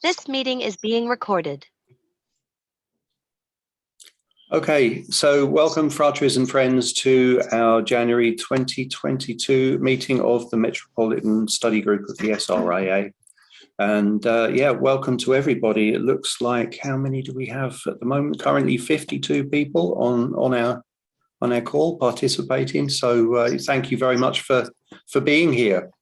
This meeting is being recorded. Okay, so welcome, fratres and friends, to our January 2022 meeting of the Metropolitan Study Group of the SRIA. And yeah, welcome to everybody. It looks like, how many do we have at the moment? Currently 52 people on our call participating. So thank you very much for being here.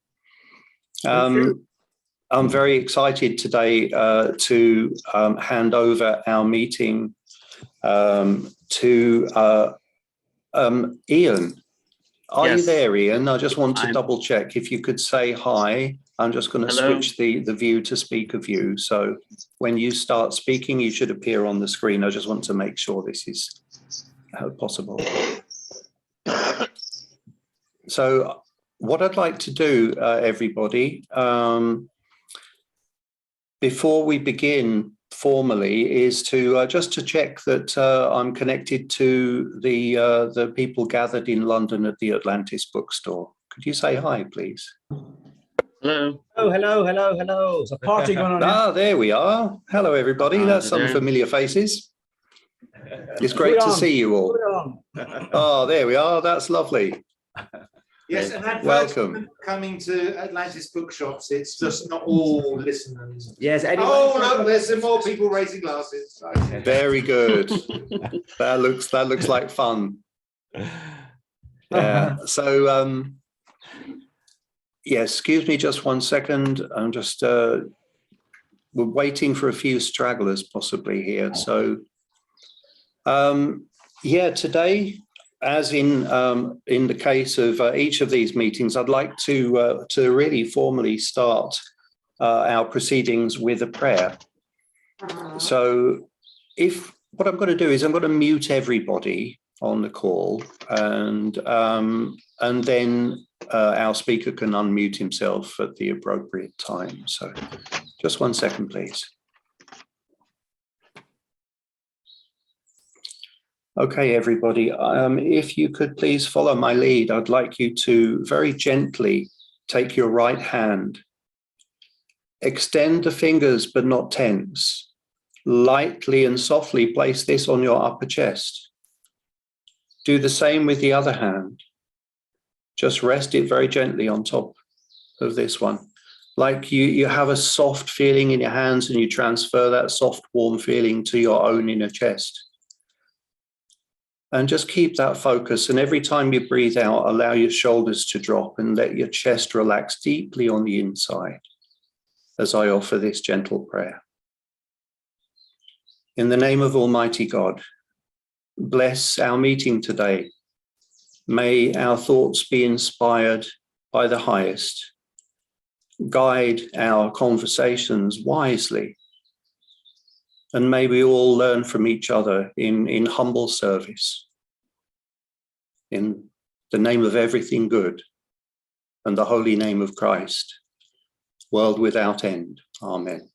I'm very excited today to hand over our meeting to Ian. Are you there, Ian? I just want to double check. If you could say hi. I'm just going to switch the view to speaker view. So when you start speaking, you should appear on the screen. I just want to make sure this is possible. So what I'd like to do, everybody, before we begin formally, is to just to check that I'm connected to the people gathered in London at the Atlantis bookstore. Could you say hi, please? Hello. Oh, hello. There's a party going on. Ah, there we are. Hello, everybody. That's some familiar faces. It's great to see you all. Oh, there we are. That's lovely. Yes, and welcome. Coming to Atlantis bookshops, it's just not all listeners. Yes. Anyway. Oh, no, there's some more people raising glasses. Okay. Very good. That looks like fun. Yeah. So, yeah, excuse me just one second. I'm just we're waiting for a few stragglers possibly here. So, yeah, today, as in the case of each of these meetings, I'd like to really formally start our proceedings with a prayer. So what I'm going to do is I'm going to mute everybody on the call, and then our speaker can unmute himself at the appropriate time. So just one second, please. Okay, everybody, if you could please follow my lead, I'd like you to very gently take your right hand, extend the fingers but not tense, lightly and softly place this on your upper chest. Do the same with the other hand. Just rest it very gently on top of this one. Like you have a soft feeling in your hands and you transfer that soft, warm feeling to your own inner chest. And just keep that focus. And every time you breathe out, allow your shoulders to drop and let your chest relax deeply on the inside as I offer this gentle prayer. In the name of Almighty God, bless our meeting today. May our thoughts be inspired by the highest. Guide our conversations wisely. And may we all learn from each other in humble service. In the name of everything good and the holy name of Christ, world without end. Amen.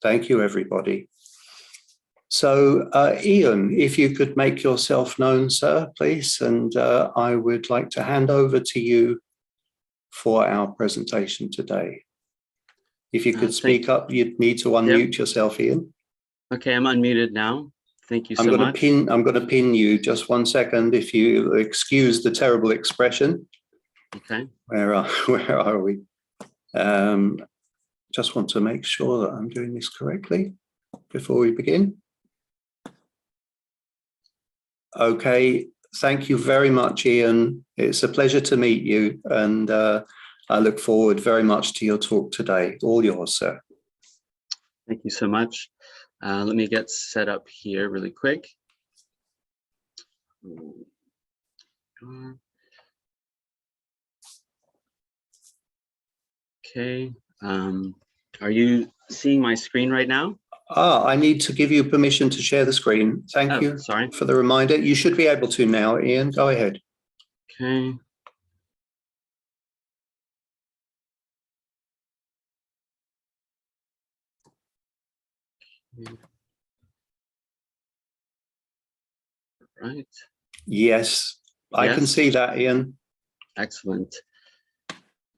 Thank you, everybody. So, Ian, if you could make yourself known, sir, please, and I would like to hand over to you for our presentation today. If you could speak up, you'd need to unmute yourself, Ian. Okay, I'm unmuted now. Thank you so much. I'm going to pin you just one second, if you excuse the terrible expression. Okay. Where are we? Just want to make sure that I'm doing this correctly before we begin. Okay, thank you very much, Ian. It's a pleasure to meet you, and I look forward very much to your talk today. All yours, sir. Thank you so much. Let me get set up here really quick. Okay. Are you seeing my screen right now? I need to give you permission to share the screen. Thank you for the reminder. You should be able to now, Ian. Go ahead. Okay. Right. Yes, I can see that, Ian. Excellent.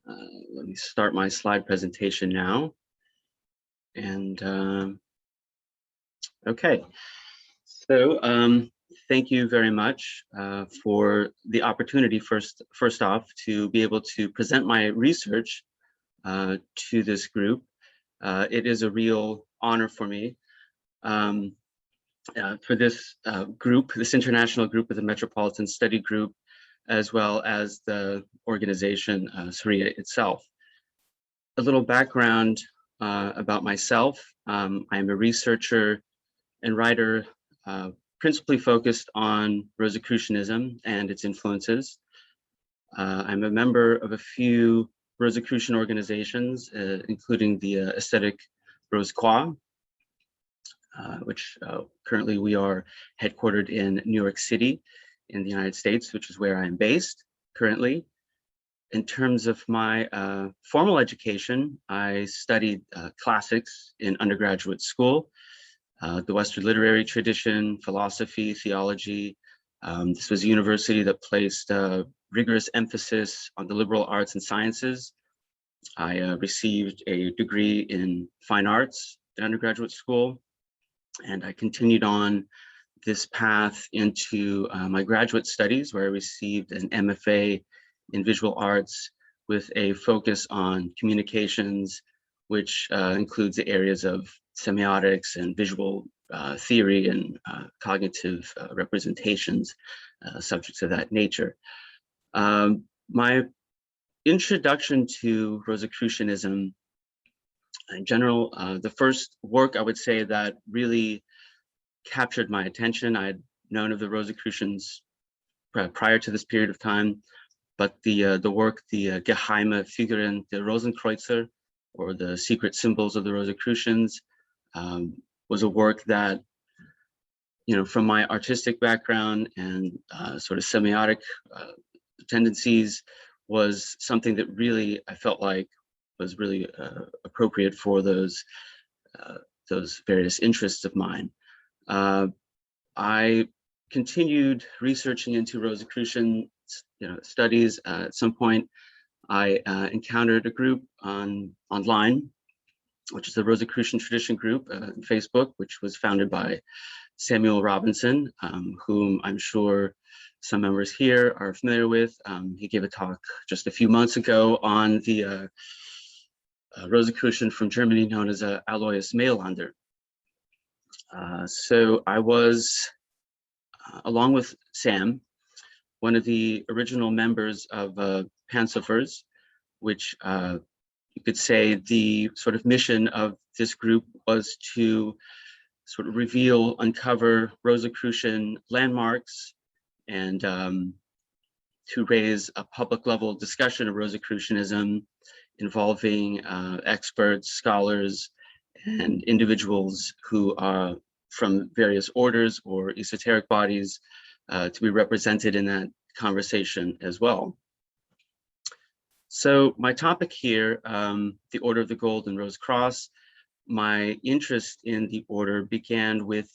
Let me start my slide presentation now. And okay, so thank you very much for the opportunity first off to be able to present my research to this group. It is a real honor for me. For this group, this international group of the Metropolitan Study Group, as well as the organization SRIA itself. A little background about myself. I'm a researcher and writer principally focused on Rosicrucianism and its influences. I'm a member of a few Rosicrucian organizations, including the Aesthetic Rosicrucian, which currently we are headquartered in New York City in the United States, which is where I am based currently. In terms of my formal education, I studied classics in undergraduate school, the Western literary tradition, philosophy, theology. This was a university that placed rigorous emphasis on the liberal arts and sciences. I received a degree in fine arts in undergraduate school, and I continued on this path into my graduate studies, where I received an MFA in visual arts with a focus on communications, which includes the areas of semiotics and visual theory and cognitive representations, subjects of that nature. My introduction to Rosicrucianism in general, the first work I would say that really captured my attention, I had known of the Rosicrucians prior to this period of time, but the work, the Geheime Figuren der Rosenkreuzer, or the secret symbols of the Rosicrucians, was a work that, you know, from my artistic background and sort of semiotic tendencies, was something that really I felt like was really appropriate for those various interests of mine. I continued researching into Rosicrucian, studies. At some point, I encountered a group online, which is the Rosicrucian Tradition group on Facebook, which was founded by Samuel Robinson, whom I'm sure some members here are familiar with. He gave a talk just a few months ago on the Rosicrucian from Germany known as Alois Mailander. So I was, along with Sam, one of the original members of Pansuffers, which you could say the sort of mission of this group was to sort of reveal, uncover Rosicrucian landmarks, and to raise a public level discussion of Rosicrucianism involving experts, scholars, and individuals who are from various orders or esoteric bodies to be represented in that conversation as well. So my topic here, the Order of the Gold and Rose Cross, my interest in the order began with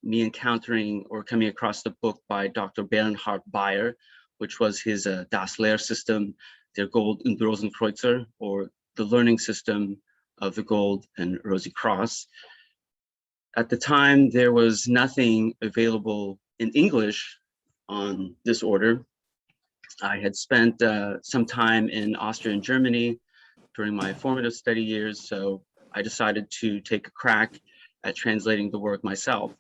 me encountering or coming across the book by Dr. Bernhard Bayer, which was his Das Lehrsystem, der Gold und Rosenkreuzer, or the learning system of the Gold and Rosy Cross. At the time, there was nothing available in English on this order. I had spent some time in Austria and Germany during my formative study years, so I decided to take a crack at translating the work myself.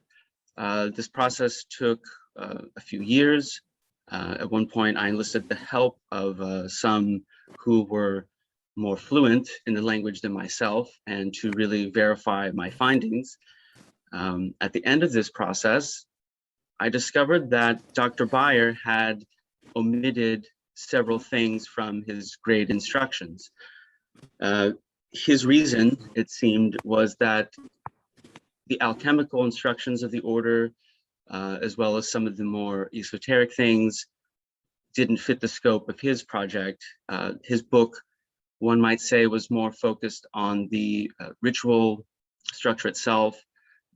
This process took a few years. At one point, I enlisted the help of some who were more fluent in the language than myself, and to really verify my findings. At the end of this process, I discovered that Dr. Bayer had omitted several things from his grade instructions. His reason, it seemed, was that the alchemical instructions of the order, as well as some of the more esoteric things, didn't fit the scope of his project. His book, one might say, was more focused on the ritual structure itself,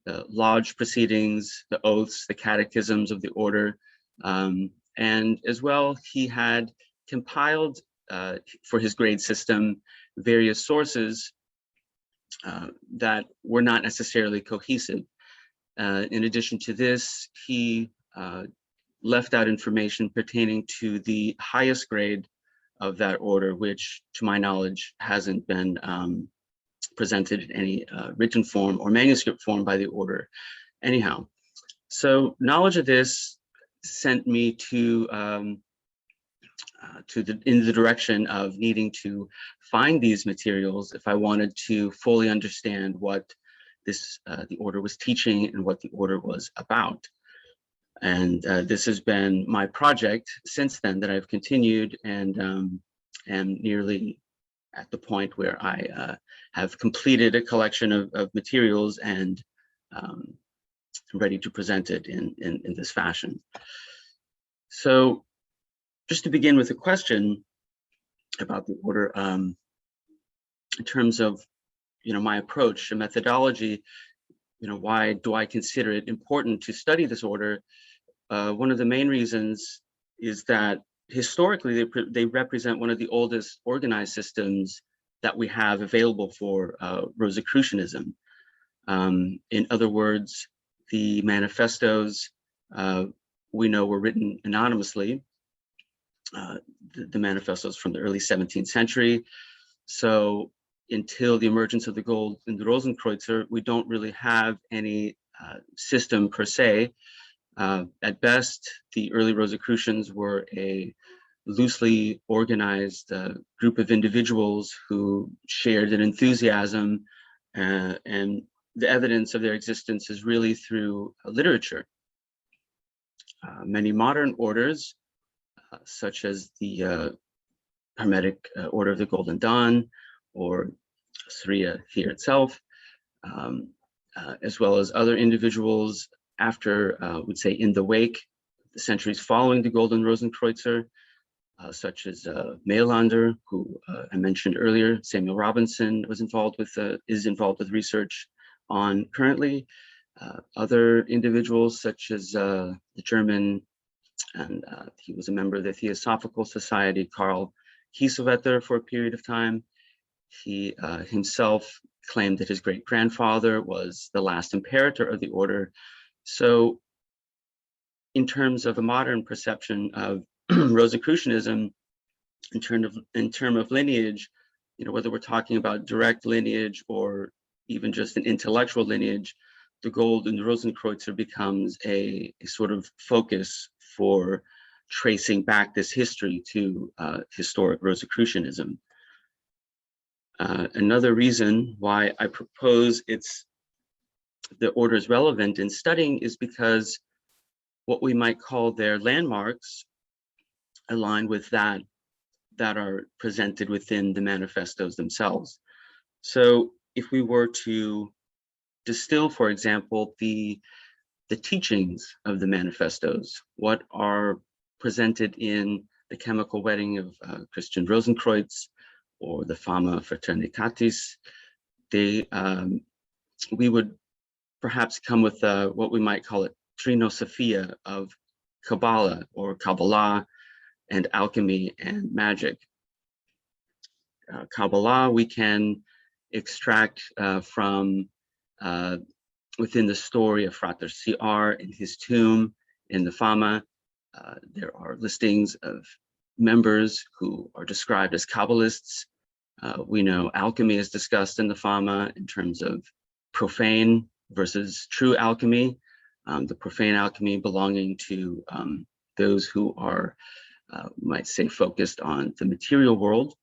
the lodge proceedings, the oaths, the catechisms of the order. And as well, he had compiled for his grade system various sources that were not necessarily cohesive. In addition to this, he left out information pertaining to the highest grade of that order, which to my knowledge hasn't been presented in any written form or manuscript form by the order anyhow. So knowledge of this sent me to in the direction of needing to find these materials if I wanted to fully understand what this the order was teaching and what the order was about. And this has been my project since then that I've continued, and am nearly at the point where I have completed a collection of materials and ready to present it in this fashion. So just to begin with a question about the order, in terms of my approach and methodology, why do I consider it important to study this order? One of the main reasons is that historically they represent one of the oldest organized systems that we have available for Rosicrucianism. In other words, the manifestos we know were written anonymously. The manifestos from the early 17th century. So until the emergence of the Gold and Rosenkreuzer, we don't really have any system per se. At best, the early Rosicrucians were a loosely organized group of individuals who shared an enthusiasm, and the evidence of their existence is really through literature. Many modern orders, such as the Hermetic Order of the Golden Dawn, or SRIA here itself, as well as other individuals after, would say in the wake, the centuries following the Gold and Rosenkreuzer, such as Mailander, who I mentioned earlier. Samuel Robinson was involved with, is involved with research on currently. Other individuals such as the German, and he was a member of the Theosophical Society, Karl Kiesewetter, for a period of time. He himself claimed that his great-grandfather was the last imperator of the order. So in terms of a modern perception of Rosicrucianism, in terms of lineage, whether we're talking about direct lineage or even just an intellectual lineage, the Gold and Rosenkreuzer becomes a sort of focus for tracing back this history to historic Rosicrucianism. Another reason why I propose the order is relevant in studying is because what we might call their landmarks align with that are presented within the manifestos themselves. So if we were to distill, for example, the teachings of the manifestos, what are presented in the Chemical Wedding of Christian Rosenkreuz or the Fama Fraternitatis, we would perhaps come with what we might call it trinosophia of Kabbalah or Kabbalah and alchemy and magic. Kabbalah we can extract from within the story of Frater CR in his tomb in the Fama. There are listings of members who are described as Kabbalists. We know alchemy is discussed in the Fama in terms of profane versus true alchemy. The profane alchemy belonging to those who are, might say, focused on the material world,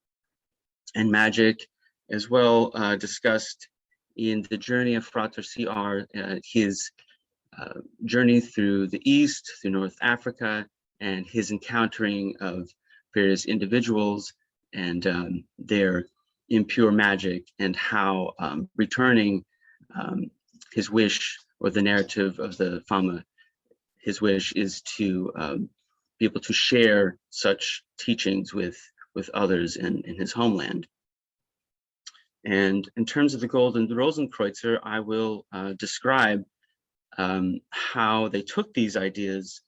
and magic as well discussed in the journey of Frater CR, his journey through the East, through North Africa, and his encountering of various individuals and their impure magic, and how returning his wish, or the narrative of the Fama, his wish is to be able to share such teachings with others in his homeland. And in terms of the Gold and Rosenkreuzer, I will describe how they took these ideas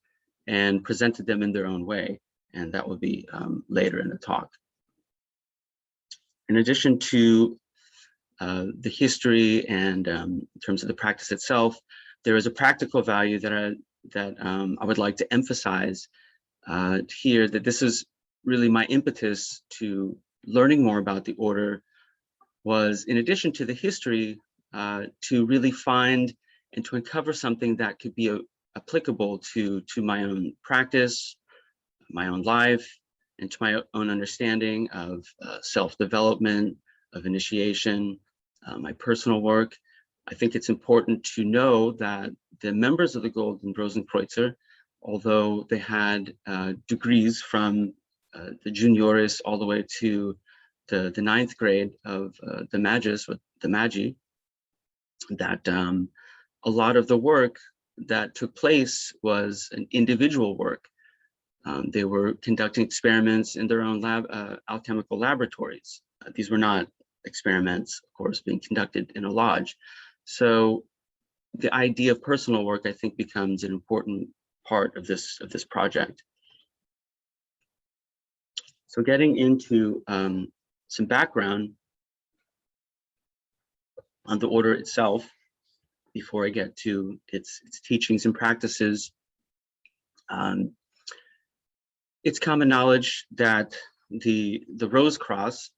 and presented them in their own way, and that will be later in the talk. In addition to the history and in terms of the practice itself, there is a practical value that I would like to emphasize here, that this is really my impetus to learning more about the order, was in addition to the history, to really find and to uncover something that could be applicable to my own practice, my own life, and to my own understanding of self-development, of initiation, my personal work. I think it's important to know that the members of the Gold and Rosenkreuzer, although they had degrees from the junioris all the way to the 9th grade of the Magus, or the Magi, that a lot of the work that took place was an individual work. They were conducting experiments in their own alchemical laboratories. These were not experiments, of course, being conducted in a lodge. So the idea of personal work, I think, becomes an important part of this project. So getting into some background on the order itself, before I get to its teachings and practices. It's common knowledge that the Rose Cross,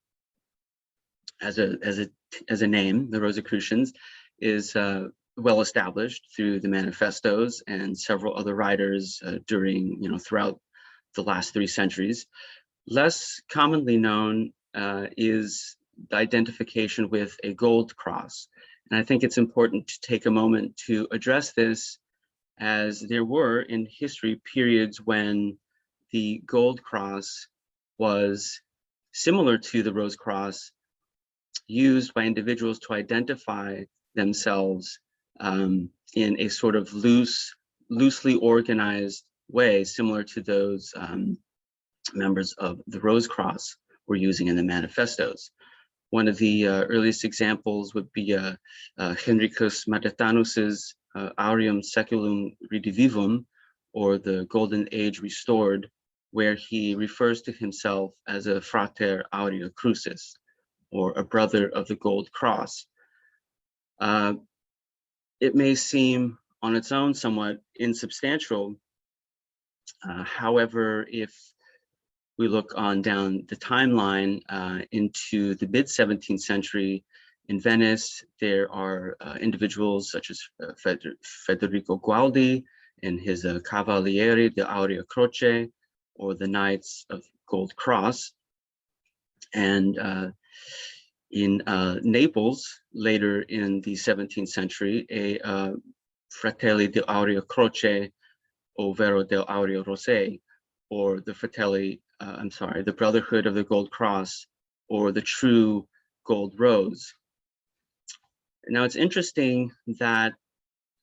as a name, the Rosicrucians, is well established through the manifestos and several other writers throughout the last 3 centuries. Less commonly known is the identification with a gold cross. And I think it's important to take a moment to address this, as there were in history periods when the gold cross was similar to the rose cross, used by individuals to identify themselves in a sort of loosely organized way, similar to those members of the Rose Cross were using in the manifestos. One of the earliest examples would be Henricus Madetanus's Aureum Saeculum Redivivum, or the Golden Age Restored, where he refers to himself as a Frater Aurea Crucis, or a brother of the Gold Cross. It may seem on its own somewhat insubstantial. However, if we look on down the timeline into the mid-17th century, in Venice, there are individuals such as Federico Gualdi in his Cavalieri de Aurea Croce, or the Knights of Gold Cross. And in Naples, later in the 17th century, a Fratelli de Aurea Croce, ovvero del Aurea Rosé, or the the Brotherhood of the Gold Cross, or the True Gold Rose. Now, it's interesting that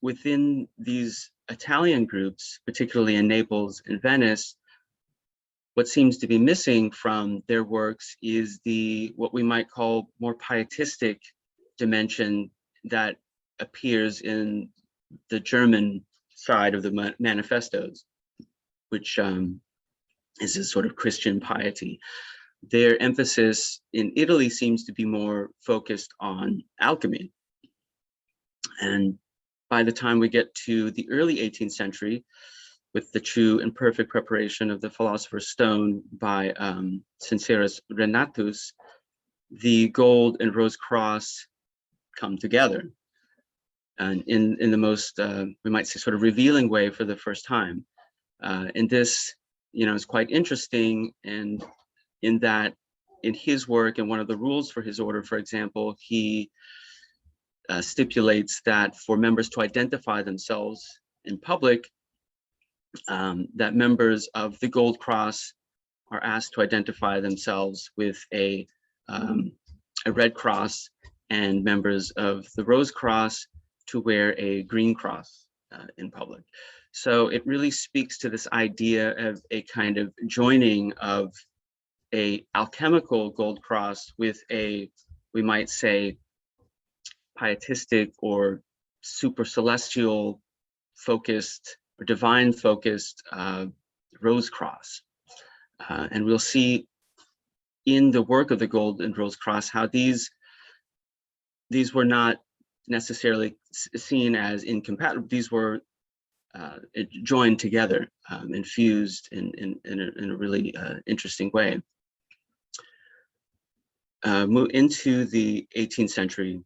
within these Italian groups, particularly in Naples and Venice, what seems to be missing from their works is what we might call more pietistic dimension that appears in the German side of the manifestos, which is a sort of Christian piety. Their emphasis in Italy seems to be more focused on alchemy. And by the time we get to the early 18th century, with the true and perfect preparation of the Philosopher's Stone by Sincerus Renatus, the Gold and Rose Cross come together, and in the most, we might say, sort of revealing way for the first time. And this, is quite interesting, and in that, in his work, and one of the rules for his order, for example, he stipulates that for members to identify themselves in public, that members of the Gold Cross are asked to identify themselves with a red cross, and members of the Rose Cross to wear a green cross in public. So it really speaks to this idea of a kind of joining of a alchemical gold cross with a, we might say, pietistic or super celestial focused or divine focused Rose Cross. And we'll see in the work of the Gold and Rose Cross how these these were not necessarily seen as incompatible. These were joined together and fused in a really interesting way. Move into the 18th century.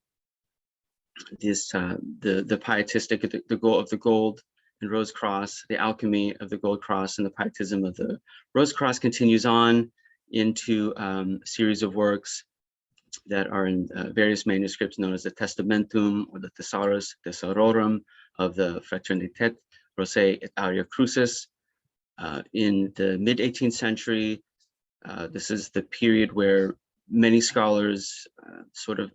This the pietistic, the goal of the gold and rose cross, the alchemy of the gold cross, and the pietism of the rose cross continues on into a series of works that are in various manuscripts known as the Testamentum or the Thesaurus Thesaurorum of the Fraternitate Rosae et Aurea Crucis. In the mid-18th century, this is the period where many scholars sort of,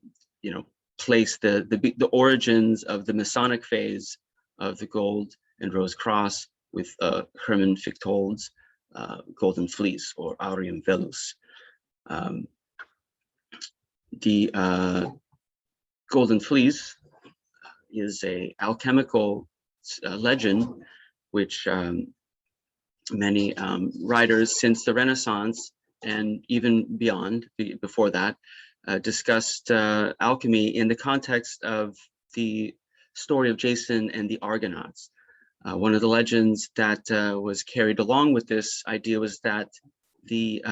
place the origins of the Masonic phase of the Gold and Rose Cross with Hermann Fichtol's Golden Fleece or Aureum Velus. The Golden Fleece is a alchemical legend which many writers since the Renaissance and even beyond, before that, discussed alchemy in the context of the story of Jason and the Argonauts. One of the legends that was carried along with this idea was that the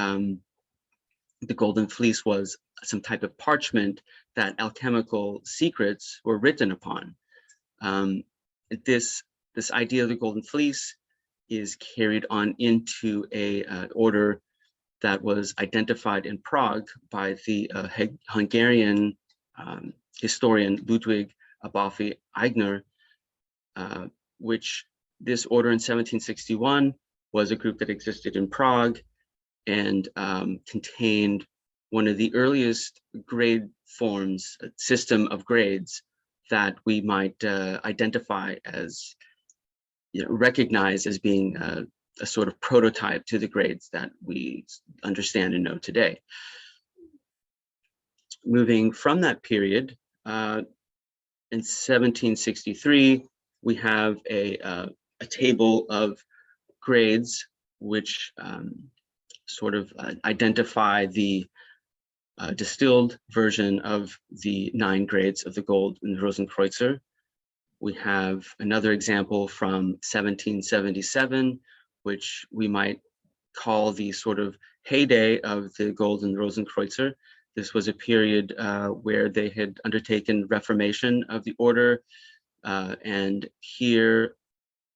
Golden Fleece was some type of parchment that alchemical secrets were written upon. This idea of the Golden Fleece is carried on into a order that was identified in Prague by the Hungarian historian Ludwig Abafi Eigner, which this order in 1761 was a group that existed in Prague and contained one of the earliest grade forms, a system of grades that we might identify as, recognize as being a sort of prototype to the grades that we understand and know today. Moving from that period, in 1763, we have a table of grades which sort of identify the distilled version of the 9 grades of the Gold and Rosenkreuzer. We have another example from 1777, which we might call the sort of heyday of the Gold and Rosenkreuzer. This was a period where they had undertaken reformation of the order. And here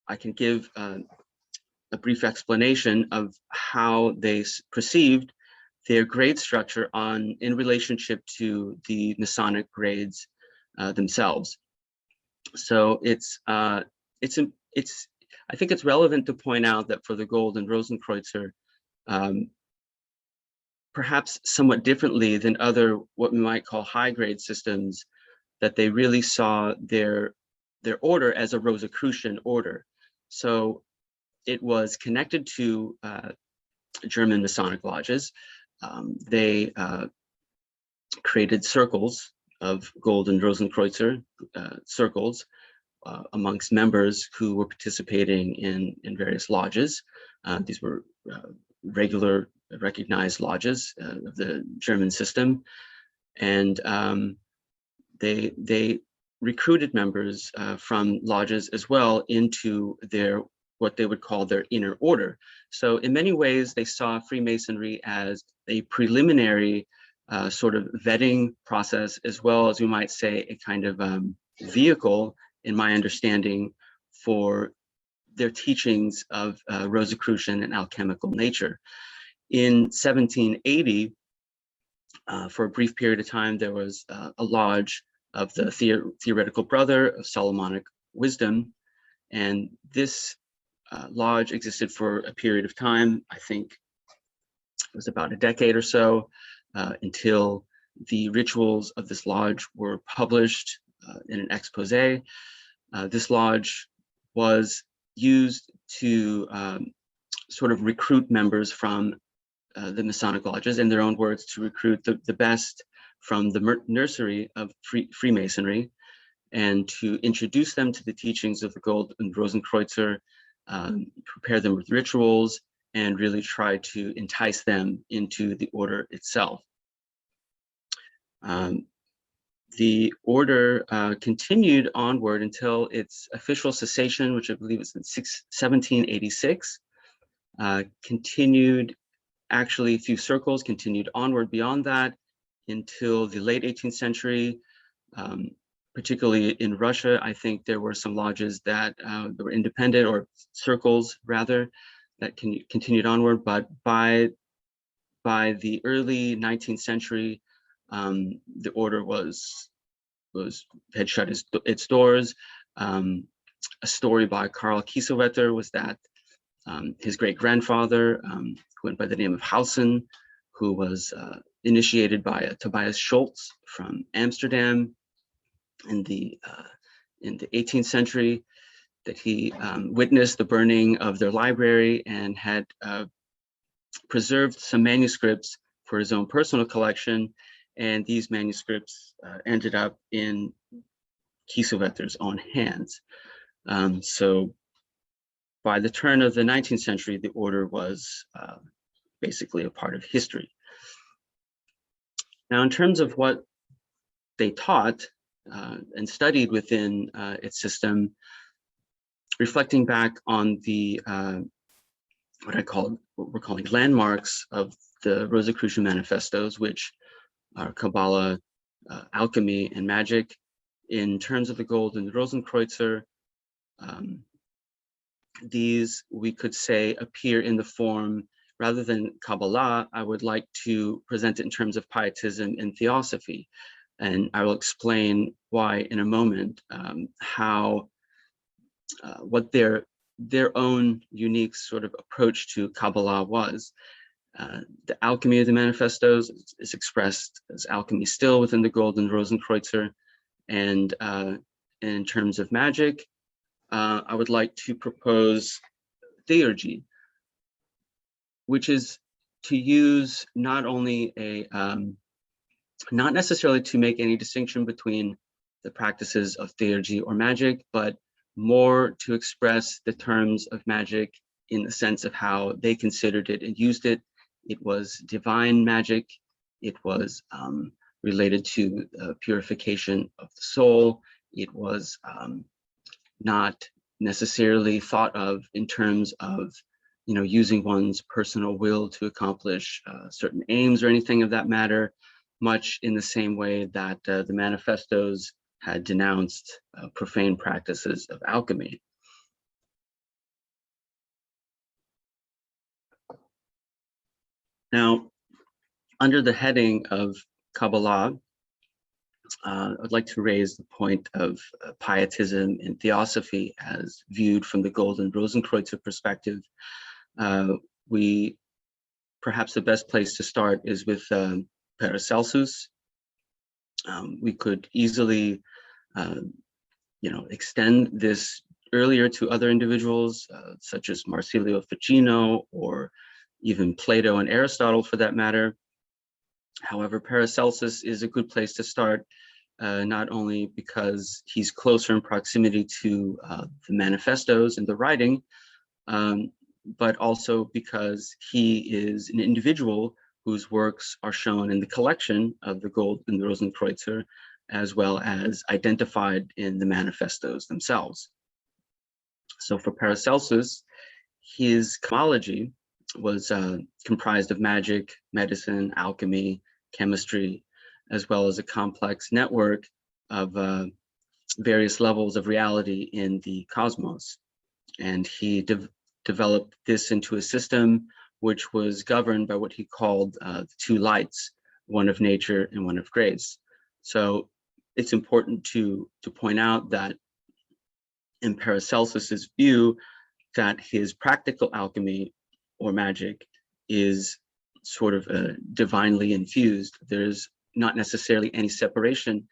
I can give a brief explanation of how they perceived their grade structure in relationship to the Masonic grades themselves. So I think it's relevant to point out that for the Gold and Rosenkreuzer, perhaps somewhat differently than other what we might call high grade systems, that they really saw their order as a Rosicrucian order. So it was connected to German Masonic lodges. They created circles of Gold and Rosenkreuzer circles amongst members who were participating in various lodges. These were regular recognized lodges of the German system. And they recruited members from lodges as well into what they would call their inner order. So in many ways, they saw Freemasonry as a preliminary sort of vetting process, as well as we might say a kind of vehicle, in my understanding, for their teachings of Rosicrucian and alchemical nature. In 1780, for a brief period of time, there was a lodge of the Theoretical Brother of Solomonic Wisdom, and this lodge existed for a period of time. I think it was about a decade or so, until the rituals of this lodge were published in an expose. This lodge was used to sort of recruit members from the Masonic lodges, in their own words, to recruit the best from the nursery of Freemasonry, and to introduce them to the teachings of the Gold and Rosenkreuzer, prepare them with rituals, and really try to entice them into the order itself. The order continued onward until its official cessation, which I believe was in 1786. Continued actually a few circles, continued onward beyond that until the late 18th century. Particularly in Russia, I think there were some lodges that were independent, or circles rather, that continued onward. But by the early 19th century, the order had shut its doors. A story by Karl Kiesewetter was that his great-grandfather, who went by the name of Hausen, who was initiated by Tobias Schultz from Amsterdam in the 18th century, that he witnessed the burning of their library and had preserved some manuscripts for his own personal collection, and these manuscripts ended up in Kiesewetter's own hands. So by the turn of the 19th century, the order was basically a part of history. Now, in terms of what they taught and studied within its system, reflecting back on the what we're calling landmarks of the Rosicrucian manifestos, which are Kabbalah, alchemy, and magic. In terms of the Gold and Rosenkreuzer, these, we could say, appear in the form, rather than Kabbalah, I would like to present it in terms of Pietism and theosophy. And I will explain why in a moment, how, what their own unique sort of approach to Kabbalah was. The alchemy of the manifestos is expressed as alchemy still within the Gold and Rosenkreuzer. And in terms of magic, I would like to propose Theurgy, which is to use not only a, not necessarily to make any distinction between the practices of Theurgy or magic, but more to express the terms of magic in the sense of how they considered it and used it. It was divine magic. It was related to purification of the soul. It was not necessarily thought of in terms of, you know, using one's personal will to accomplish certain aims or anything of that matter, much in the same way that the manifestos had denounced profane practices of alchemy. Now, under the heading of Kabbalah, I'd like to raise the point of Pietism and theosophy as viewed from the Gold and Rosenkreuzer perspective. Perhaps the best place to start is with Paracelsus. We could easily, extend this earlier to other individuals, such as Marsilio Ficino, or even Plato and Aristotle for that matter. However, Paracelsus is a good place to start, not only because he's closer in proximity to the manifestos and the writing, but also because he is an individual whose works are shown in the collection of the Gold and the Rosenkreuzer, as well as identified in the manifestos themselves. So for Paracelsus, his cosmology was comprised of magic, medicine, alchemy, chemistry, as well as a complex network of various levels of reality in the cosmos. And he developed this into a system which was governed by what he called the two lights, one of nature and one of grace. So it's important to point out that in Paracelsus's view, that his practical alchemy or magic is sort of divinely infused. There's not necessarily any separation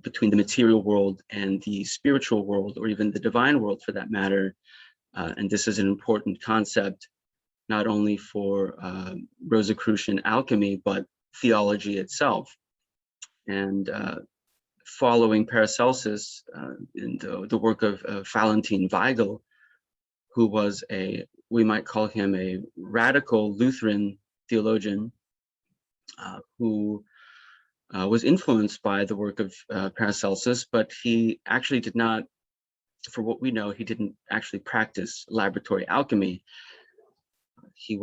between the material world and the spiritual world, or even the divine world for that matter. And this is an important concept, not only for Rosicrucian alchemy, but theology itself. And following Paracelsus in the work of Valentin Weigel, who was we might call him a radical Lutheran theologian, who was influenced by the work of Paracelsus, but he actually did not, for what we know, he didn't actually practice laboratory alchemy. We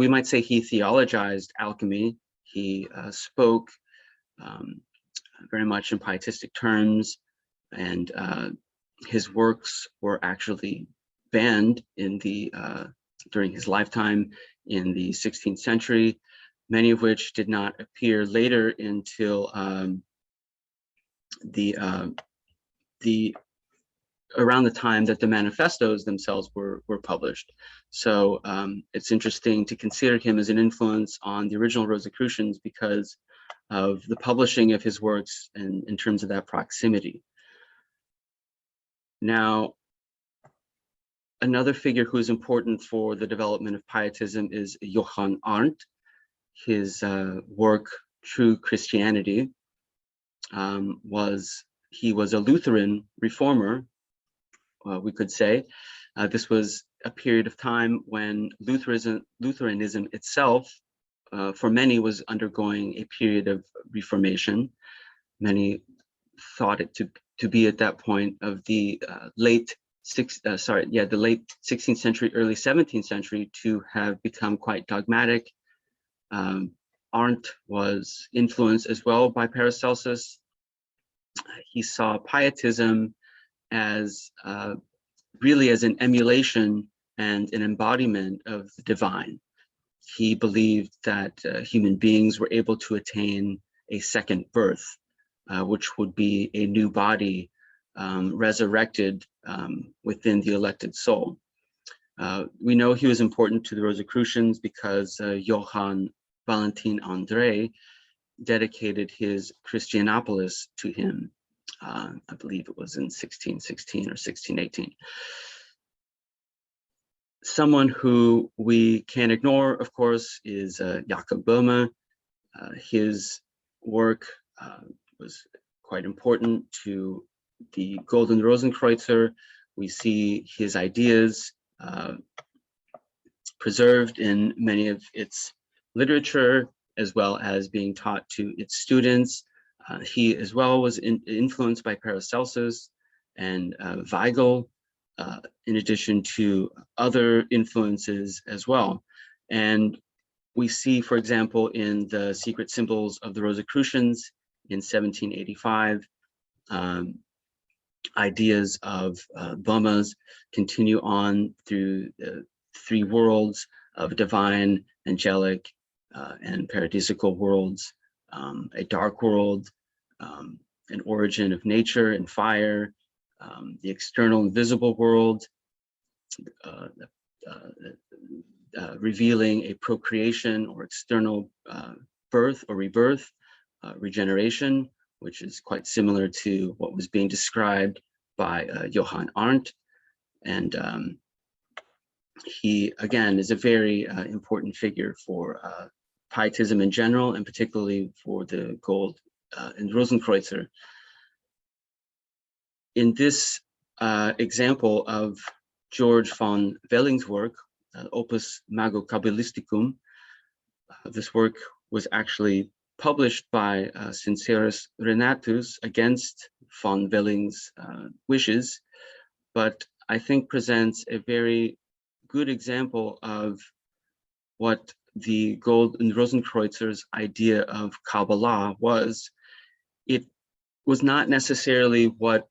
might say he theologized alchemy. He spoke very much in pietistic terms, and his works were actually banned in the during his lifetime in the 16th century, many of which did not appear later until around the time that the manifestos themselves were published. So it's interesting to consider him as an influence on the original Rosicrucians because of the publishing of his works and in terms of that proximity. Now, another figure who is important for the development of Pietism is Johann Arndt. His work, True Christianity, he was a Lutheran reformer, we could say. This was a period of time when Lutheranism itself, for many, was undergoing a period of reformation. Many thought it to be at that point of the late 16th century, early 17th century to have become quite dogmatic. Arndt was influenced as well by Paracelsus. He saw Pietism as really as an emulation and an embodiment of the divine. He believed that human beings were able to attain a second birth, which would be a new body resurrected within the elected soul. We know he was important to the Rosicrucians because Johann Valentin André dedicated his Christianopolis to him. I believe it was in 1616 or 1618. Someone who we can't ignore, of course, is Jakob Böhme. His work was quite important to the Gold and Rosenkreuzer. We see his ideas preserved in many of its literature, as well as being taught to its students. He as well was influenced by Paracelsus and Weigel, in addition to other influences as well. And we see, for example, in the Secret Symbols of the Rosicrucians in 1785, ideas of Böhme's continue on through the three worlds of divine, angelic, and paradisical worlds, a dark world, an origin of nature and fire, the external invisible world, revealing a procreation or external birth or rebirth, regeneration, which is quite similar to what was being described by Johann Arndt. And he, again, is a very important figure for Pietism in general, and particularly for the Gold and Rosenkreuzer. In this example of George von Welling's work, Opus Mago Kabbalisticum, this work was actually published by Sincerus Renatus against von Welling's wishes, but I think presents a very good example of what the Gold and Rosenkreuzer's idea of Kabbalah was. It was not necessarily what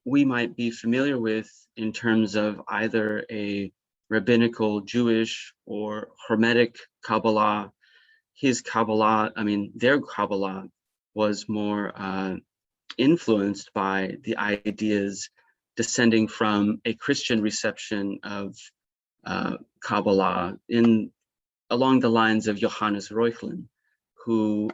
we might be familiar with in terms of either a rabbinical Jewish or Hermetic Kabbalah. His Kabbalah, their Kabbalah was more influenced by the ideas descending from a Christian reception of Kabbalah along the lines of Johannes Reuchlin, who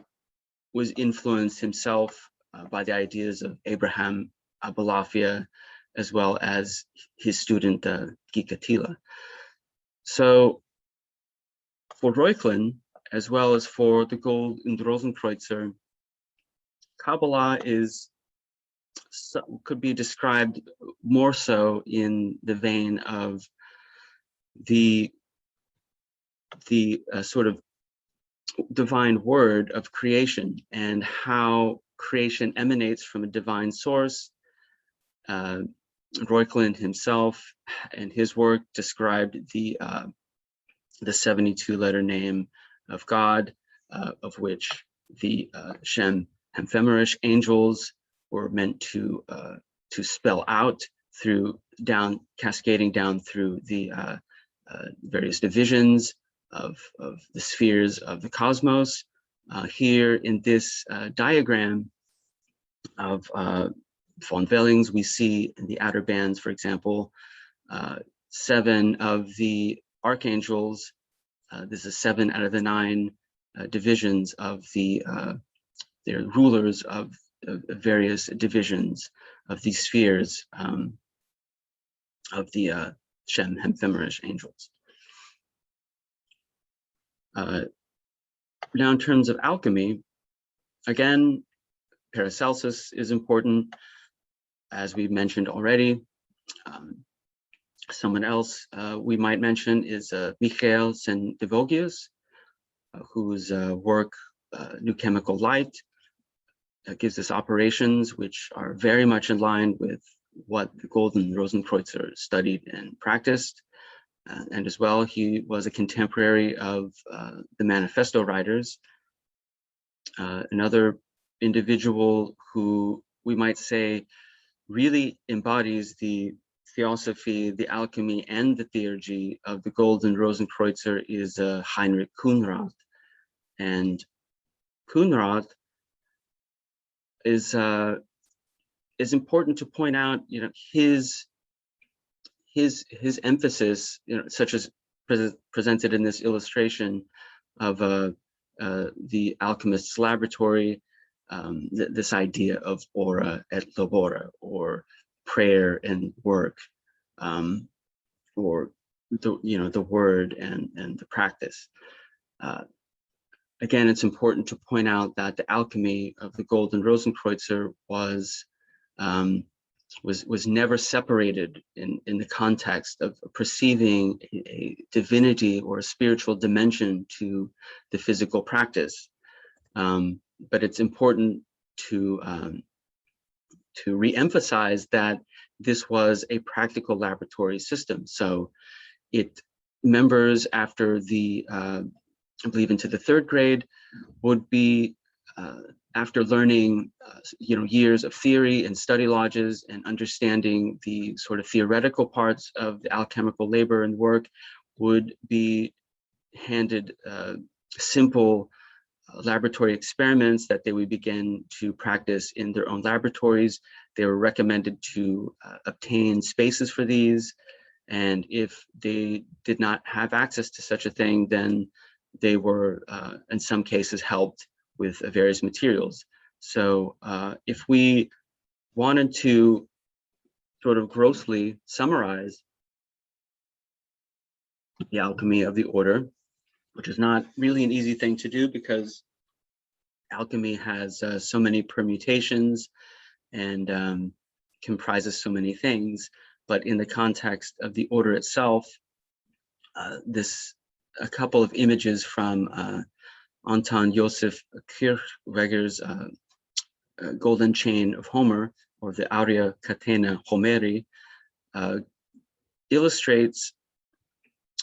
was influenced himself by the ideas of Abraham Abulafia, as well as his student Gikatila. So for Reuchlin, as well as for the Gold and Rosenkreuzer, Kabbalah could be described more so in the vein of the sort of divine word of creation and how creation emanates from a divine source. Reuchlin himself and his work described the 72-letter name of God, of which the Shem Hemphemerish angels were meant to spell out through cascading down through the various divisions of the spheres of the cosmos. Here in this diagram of von Welling's, we see in the outer bands, for example, 7 of the archangels. This is 7 out of the 9 divisions of their rulers of various divisions of these spheres of the Shem Hemphemerish angels. Now, in terms of alchemy, again, Paracelsus is important, as we mentioned already. Someone else we might mention is Michael Sendivogius, whose work, New Chemical Light, gives us operations which are very much in line with what the Gold and Rosenkreuzer studied and practiced. And as well, he was a contemporary of the Manifesto writers. Another individual who we might say really embodies the theosophy, the alchemy, and the theurgy of the Gold and Rosenkreuzer is Heinrich Kuhnrath. And Kuhnrath is important to point out, his emphasis, such as presented in this illustration of the alchemist's laboratory, this idea of ora et labora, or prayer and work, or the word and the practice. Again, it's important to point out that the alchemy of the Gold and Rosenkreuzer was never separated in the context of perceiving a divinity or a spiritual dimension to the physical practice. But it's important to re-emphasize that this was a practical laboratory system. So members after the, I believe into the 3rd grade, would be, after learning years of theory and study lodges and understanding the sort of theoretical parts of the alchemical labor and work, would be handed simple laboratory experiments that they would begin to practice in their own laboratories. They were recommended to obtain spaces for these, and if they did not have access to such a thing, then they were in some cases helped with various materials. So if we wanted to sort of grossly summarize the alchemy of the order, which is not really an easy thing to do because alchemy has so many permutations and comprises so many things, but in the context of the order itself, a couple of images from Anton Joseph Kirchweger's Golden Chain of Homer, or the Aurea Catena Homeri, illustrates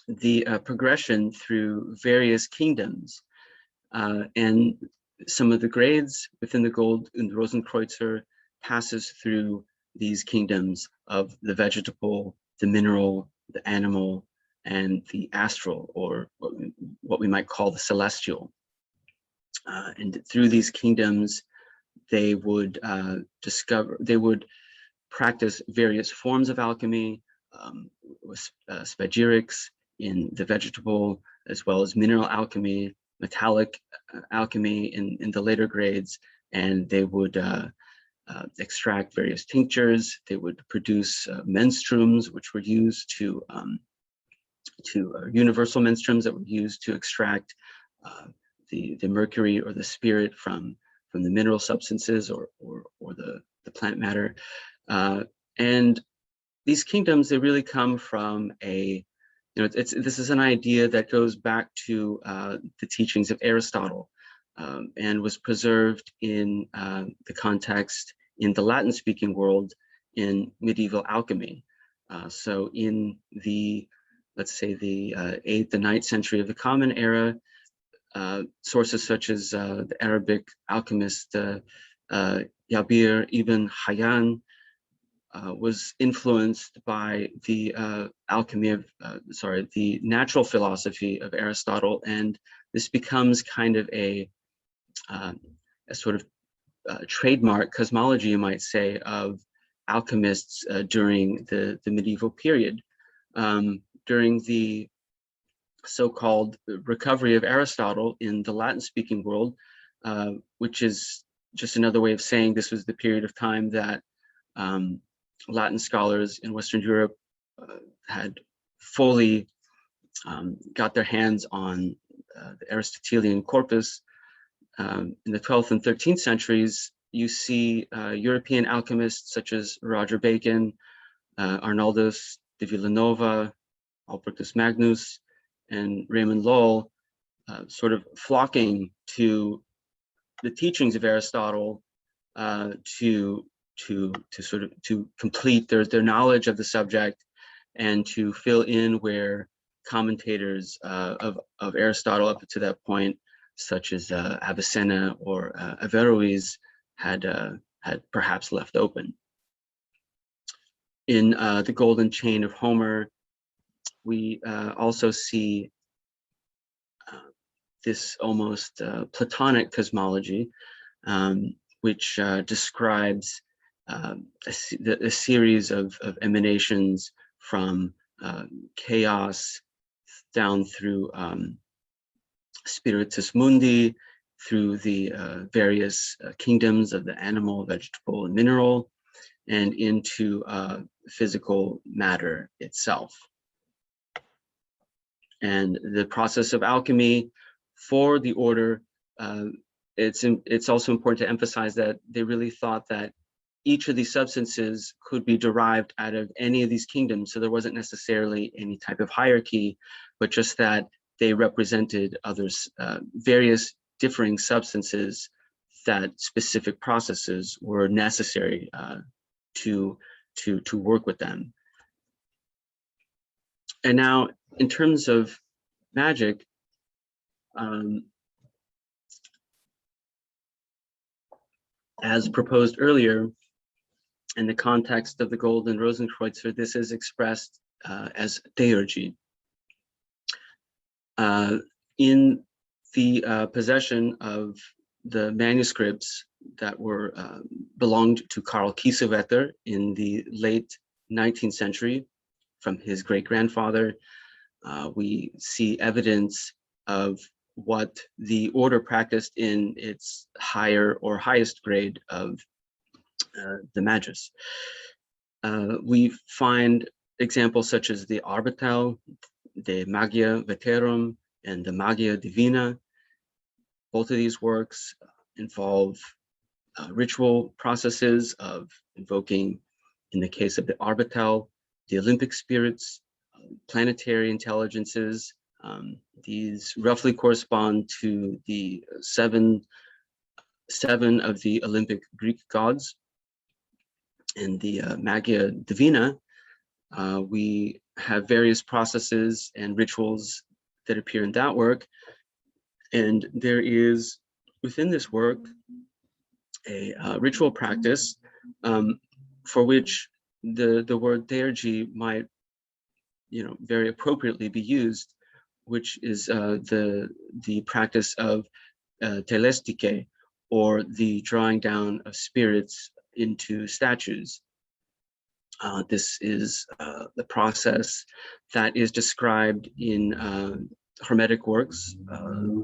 the progression through various kingdoms, and some of the grades within the Gold and Rosenkreuzer passes through these kingdoms of the vegetable, the mineral, the animal, and the astral, or what we might call the celestial. And through these kingdoms, they would practice various forms of alchemy, spagyrics in the vegetable, as well as mineral alchemy, metallic alchemy in the later grades, and they would extract various tinctures. They would produce menstruums, which were used to universal menstruums that were used to extract the mercury or the spirit from the mineral substances or the plant matter. And these kingdoms, they really come from a this is an idea that goes back to the teachings of Aristotle, and was preserved in the context in the Latin-speaking world in medieval alchemy. So in the, let's say, the 8th and 9th century of the Common Era, sources such as the Arabic alchemist Jabir ibn Hayyan was influenced by the the natural philosophy of Aristotle, and this becomes kind of a sort of trademark cosmology, you might say, of alchemists during the medieval period. During the so-called recovery of Aristotle in the Latin-speaking world, which is just another way of saying this was the period of time that Latin scholars in Western Europe had fully got their hands on the Aristotelian corpus. In the 12th and 13th centuries, you see European alchemists such as Roger Bacon, Arnaldus de Villanova, Albertus Magnus, and Raymond Lull sort of flocking to the teachings of Aristotle to complete their knowledge of the subject and to fill in where commentators of Aristotle up to that point, such as Avicenna or Averroes, had perhaps left open. In the Golden Chain of Homer, we also see this almost Platonic cosmology, which describes a series of emanations from chaos down through spiritus mundi, through the various kingdoms of the animal, vegetable, and mineral, and into physical matter itself. And the process of alchemy for the order, it's also important to emphasize that they really thought that each of these substances could be derived out of any of these kingdoms. So there wasn't necessarily any type of hierarchy, but just that they represented others, various differing substances, that specific processes were necessary to work with them. And now, in terms of magic, as proposed earlier, in the context of the Gold and Rosenkreuzer, this is expressed as Theurgy. In the possession of the manuscripts that were belonged to Karl Kiesewetter in the late 19th century from his great-grandfather, we see evidence of what the order practiced in its higher or highest grade of the Magus. We find examples such as the Arbitel, the Magia Veterum, and the Magia Divina. Both of these works involve ritual processes of invoking, in the case of the Arbitel, the Olympic spirits, planetary intelligences. These roughly correspond to the seven of the Olympic Greek gods. In the Magia Divina, we have various processes and rituals that appear in that work. And there is, within this work, a ritual practice for which the word Theurgy might, very appropriately be used, which is the practice of telestike, or the drawing down of spirits into statues. This is the process that is described in Hermetic works,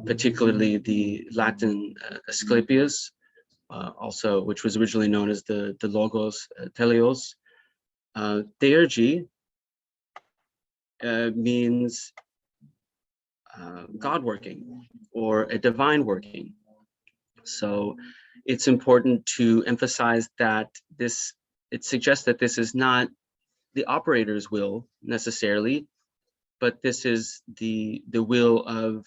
particularly the Latin Asclepius, also, which was originally known as the Logos Teleos. Theurgy means God working, or a divine working. So it's important to emphasize that it suggests that this is not the operator's will necessarily, but this is the will of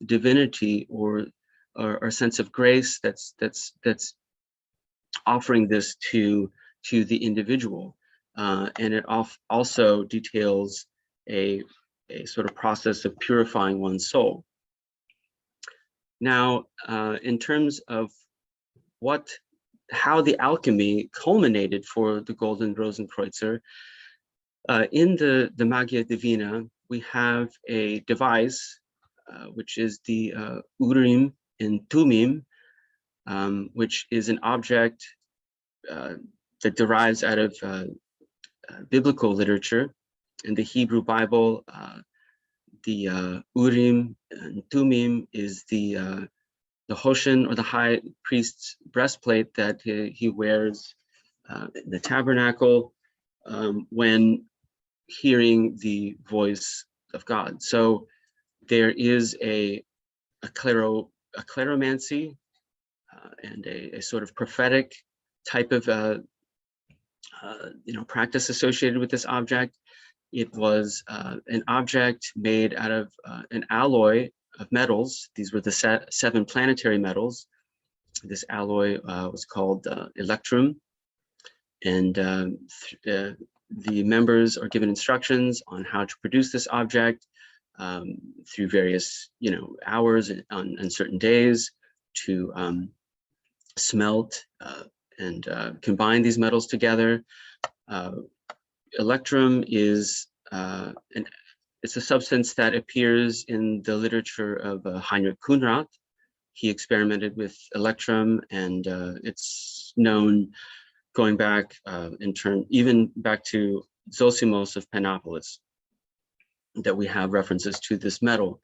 divinity or a sense of grace that's offering this to the individual, and it also details a sort of process of purifying one's soul. Now, in terms of how the alchemy culminated for the Gold and Rosenkreuzer, in the Magia Divina, we have a device, which is the Urim and Tumim, which is an object that derives out of biblical literature. In the Hebrew Bible, the Urim and Tumim is the Hoshen, or the high priest's breastplate that he wears in the tabernacle when hearing the voice of God. So there is a claromancy and a sort of prophetic type of practice associated with this object. It was an object made out of an alloy of metals. These were the 7 planetary metals. This alloy was called electrum, and the members are given instructions on how to produce this object through various hours on certain days to smelt and combine these metals together. Electrum is it's a substance that appears in the literature of Heinrich Kunrat. He experimented with electrum, and it's known going back even back to Zosimos of Panopolis, that we have references to this metal.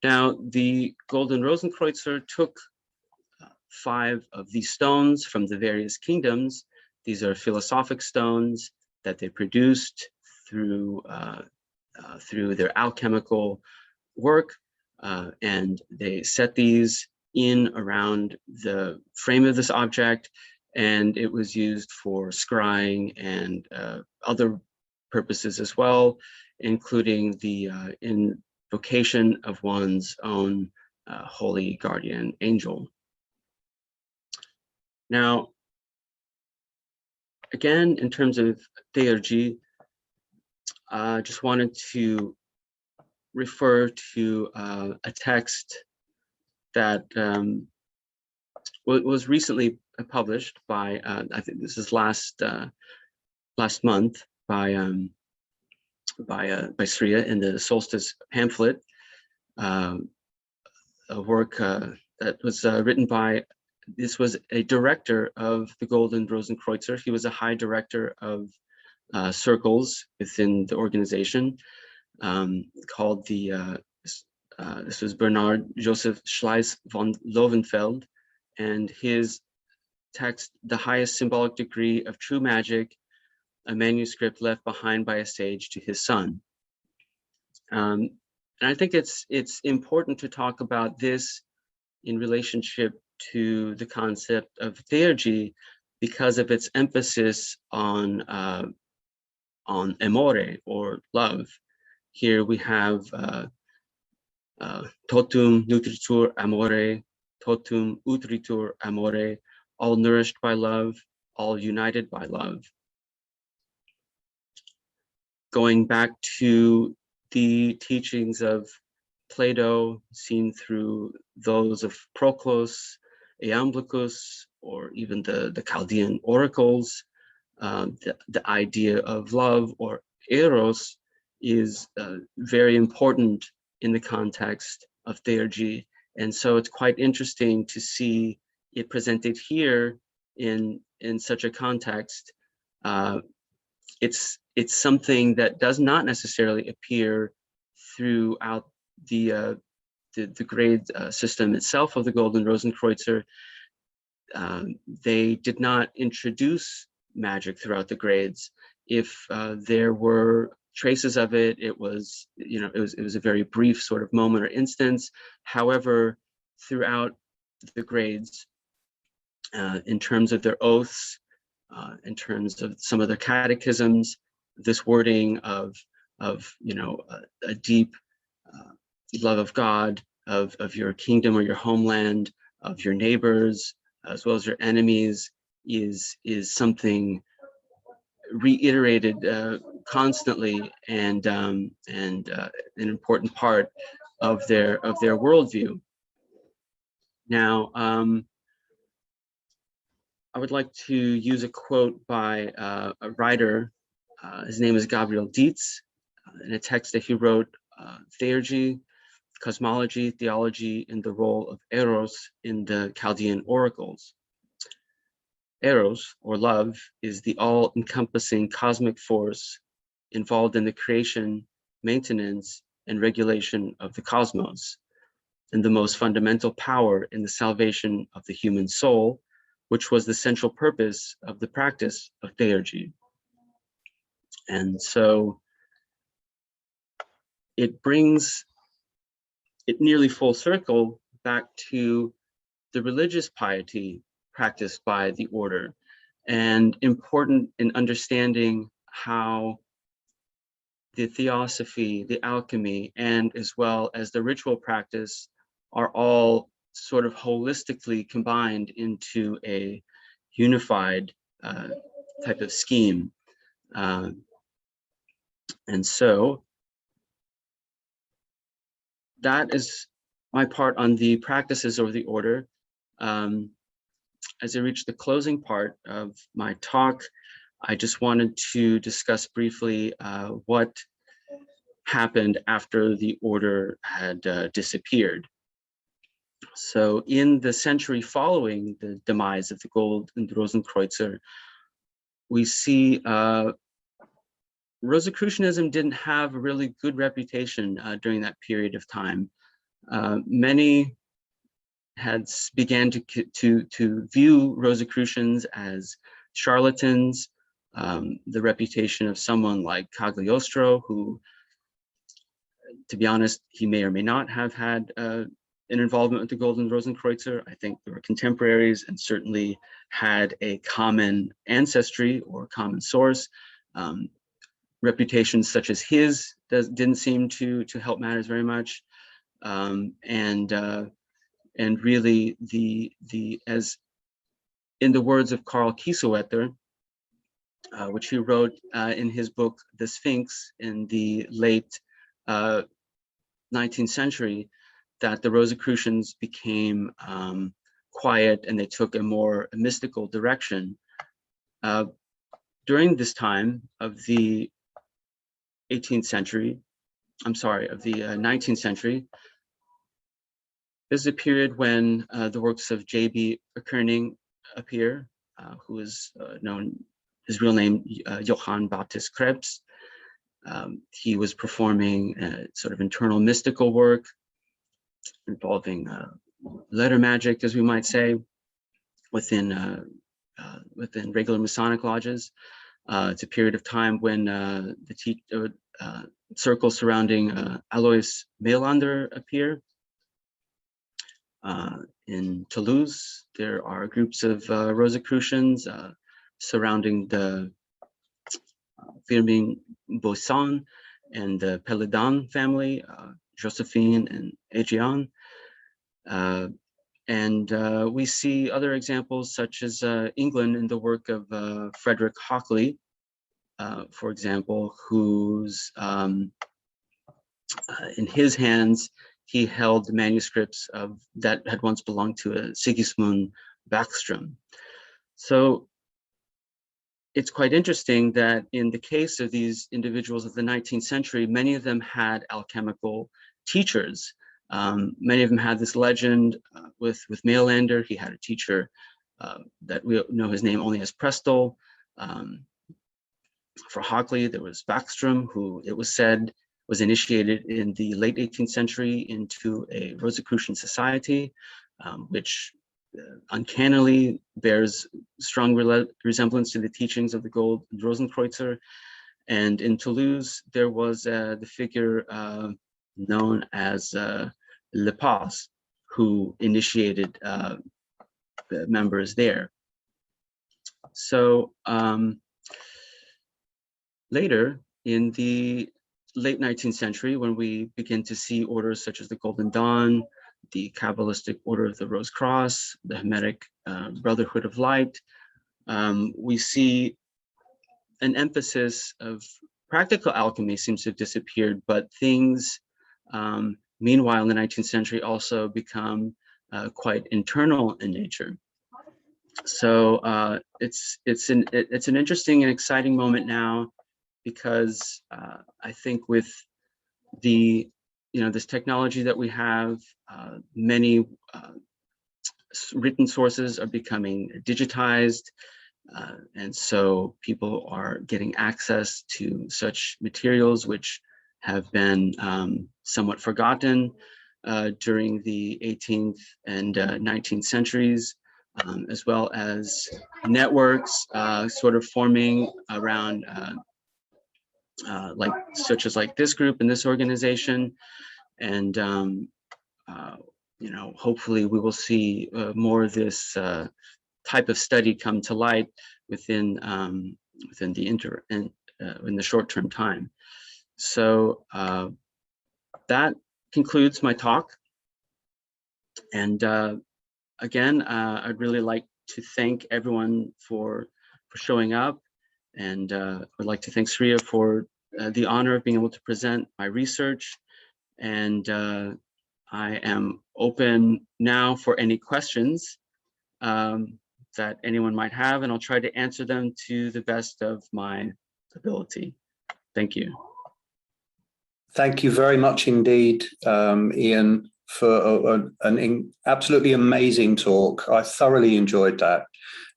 Now, the Gold and Rosenkreuzer took 5 of these stones from the various kingdoms. These are philosophic stones that they produced through their alchemical work, and they set these in around the frame of this object, and it was used for scrying and other purposes as well, including the invocation of one's own holy guardian angel. Now, again, in terms of Theurgy, I just wanted to refer to a text that was recently published by, I think this is last month, by SRIA in the Solstice pamphlet, a work that was written by, this was a director of the Gold and Rosenkreuzer. He was a high director of circles within the organization, called this was Bernard Joseph Schleiss von Lowenfeld, and his text, The Highest Symbolic Degree of True Magic, a manuscript left behind by a sage to his son. And I think it's important to talk about this in relationship to the concept of Theurgy because of its emphasis on amore, or love. Here we have totum nutritur amore, totum utritur amore, all nourished by love, all united by love. Going back to the teachings of Plato, seen through those of Proclus, Iamblichus, or even the Chaldean oracles, the idea of love, or eros, is very important in the context of Theurgy. And so it's quite interesting to see it presented here in such a context. It's something that does not necessarily appear throughout the grade system itself of the Gold and Rosenkreuzer. They did not introduce magic throughout the grades. If there were traces of it, it was a very brief sort of moment or instance. However, throughout the grades, in terms of their oaths, in terms of some of their catechisms, this wording of a deep love of God, of your kingdom or your homeland, of your neighbors, as well as your enemies, is something reiterated constantly, and an important part of their worldview. Now, I would like to use a quote by a writer. His name is Gabriel Dietz, in a text that he wrote, Theurgy, Cosmology, Theology, and the Role of Eros in the Chaldean Oracles. Eros, or love, is the all-encompassing cosmic force involved in the creation, maintenance, and regulation of the cosmos, and the most fundamental power in the salvation of the human soul, which was the central purpose of the practice of Theurgy. And so it brings it nearly full circle back to the religious piety practiced by the order, and important in understanding how the theosophy, the alchemy, and as well as the ritual practice are all sort of holistically combined into a unified type of scheme. And so that is my part on the practices of the order. As I reach the closing part of my talk, I just wanted to discuss briefly what happened after the order had disappeared. So in the century following the demise of the Gold and Rosenkreuzer, we see Rosicrucianism didn't have a really good reputation during that period of time. Many began to view Rosicrucians as charlatans. The reputation of someone like Cagliostro, who, to be honest, he may or may not have had an involvement with the Gold and Rosenkreuzer. I think they were contemporaries and certainly had a common ancestry or common source. Reputations such as his didn't seem to help matters very much. And really, as in the words of Karl Kiesewetter, which he wrote in his book The Sphinx in the late 19th century, that the Rosicrucians became quiet and they took a more mystical direction. During this time of the 18th century, I'm sorry, of the 19th century, this is a period when the works of J.B. Koenig appear, who is known, his real name, Johann Baptist Krebs. He was performing sort of internal mystical work involving letter magic, as we might say, within regular Masonic lodges. It's a period of time when the circles surrounding Alois Mailander appear. In Toulouse, there are groups of Rosicrucians surrounding the Firmin Bossan and the Péladan family, Josephine and Adrian. And we see other examples such as England in the work of Frederick Hockley, for example, who's in his hands, he held the manuscripts that had once belonged to Sigismund Backstrom. So it's quite interesting that in the case of these individuals of the 19th century, many of them had alchemical teachers. Many of them had this legend with Mailander. He had a teacher that we know his name only as Prestol. For Hockley, there was Backstrom, who it was said was initiated in the late 18th century into a Rosicrucian society, which uncannily bears strong resemblance to the teachings of the Gold and Rosenkreuzer. And in Toulouse, there was the figure known as Le Pas, who initiated the members there. So later, in the late 19th century, when we begin to see orders such as the Golden Dawn, the Kabbalistic Order of the Rose Cross, the Hermetic Brotherhood of Light, we see an emphasis of practical alchemy seems to have disappeared, but things, meanwhile, in the 19th century also become quite internal in nature. So it's an interesting and exciting moment now, because I think with the this technology that we have, many written sources are becoming digitized, and so people are getting access to such materials which have been somewhat forgotten during the 18th and 19th centuries, as well as networks sort of forming around such as this group and this organization. And hopefully we will see more of this type of study come to light within in the short-term time. So that concludes my talk. And again, I'd really like to thank everyone for showing up, and would like to thank SRIA for the honor of being able to present my research. And I am open now for any questions that anyone might have, and I'll try to answer them to the best of my ability. Thank you. Thank you very much indeed, Ian, for an absolutely amazing talk. I thoroughly enjoyed that,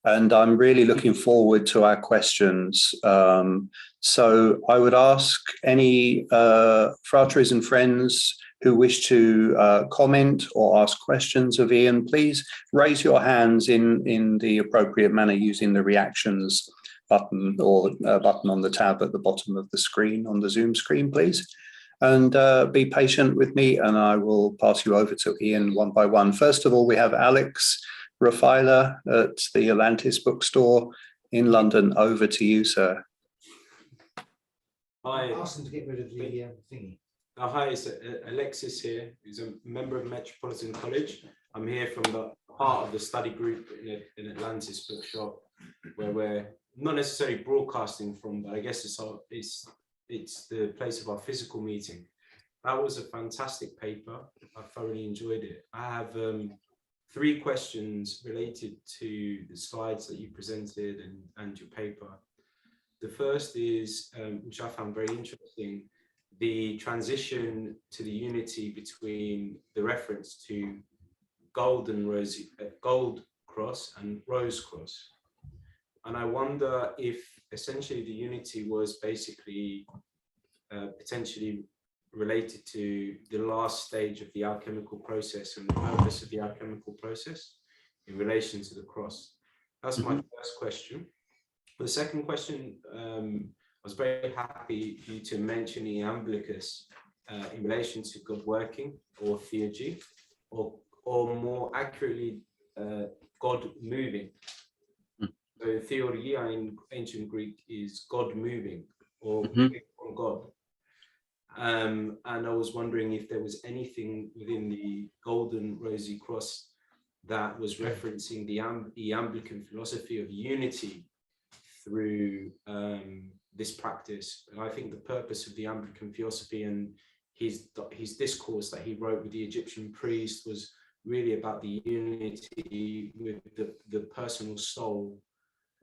and I'm really looking forward to our questions. So I would ask any fratres and friends who wish to comment or ask questions of Ian, please raise your hands in the appropriate manner using the reactions button or button on the tab at the bottom of the screen, on the Zoom screen, please. And be patient with me, and I will pass you over to Ian one by one. First of all, we have Alex Rafaela at the Atlantis bookstore in London. Over to you, sir. Hi. Ask them to get rid of the thingy. Hi, it's Alexis here, who's a member of Metropolitan College. I'm here from the heart of the study group in Atlantis bookshop, where we're not necessarily broadcasting from, but I guess it's the place of our physical meeting. That was a fantastic paper. I thoroughly enjoyed it. I have 3 questions related to the slides that you presented and your paper. The first is, which I found very interesting, the transition to the unity between the reference to gold cross and rose cross. And I wonder if essentially the unity was basically potentially related to the last stage of the alchemical process and the purpose of the alchemical process in relation to the cross. That's my first question. The second question, I was very happy for you to mention the Iamblichus in relation to God working, or Theurgy, or more accurately, God moving. So Theurgy in ancient Greek is God moving, or from God. And I was wondering if there was anything within the Golden Rosy Cross that was referencing the Iamblican philosophy of unity through this practice. And I think the purpose of the Iamblican philosophy and his discourse that he wrote with the Egyptian priest was really about the unity with the personal soul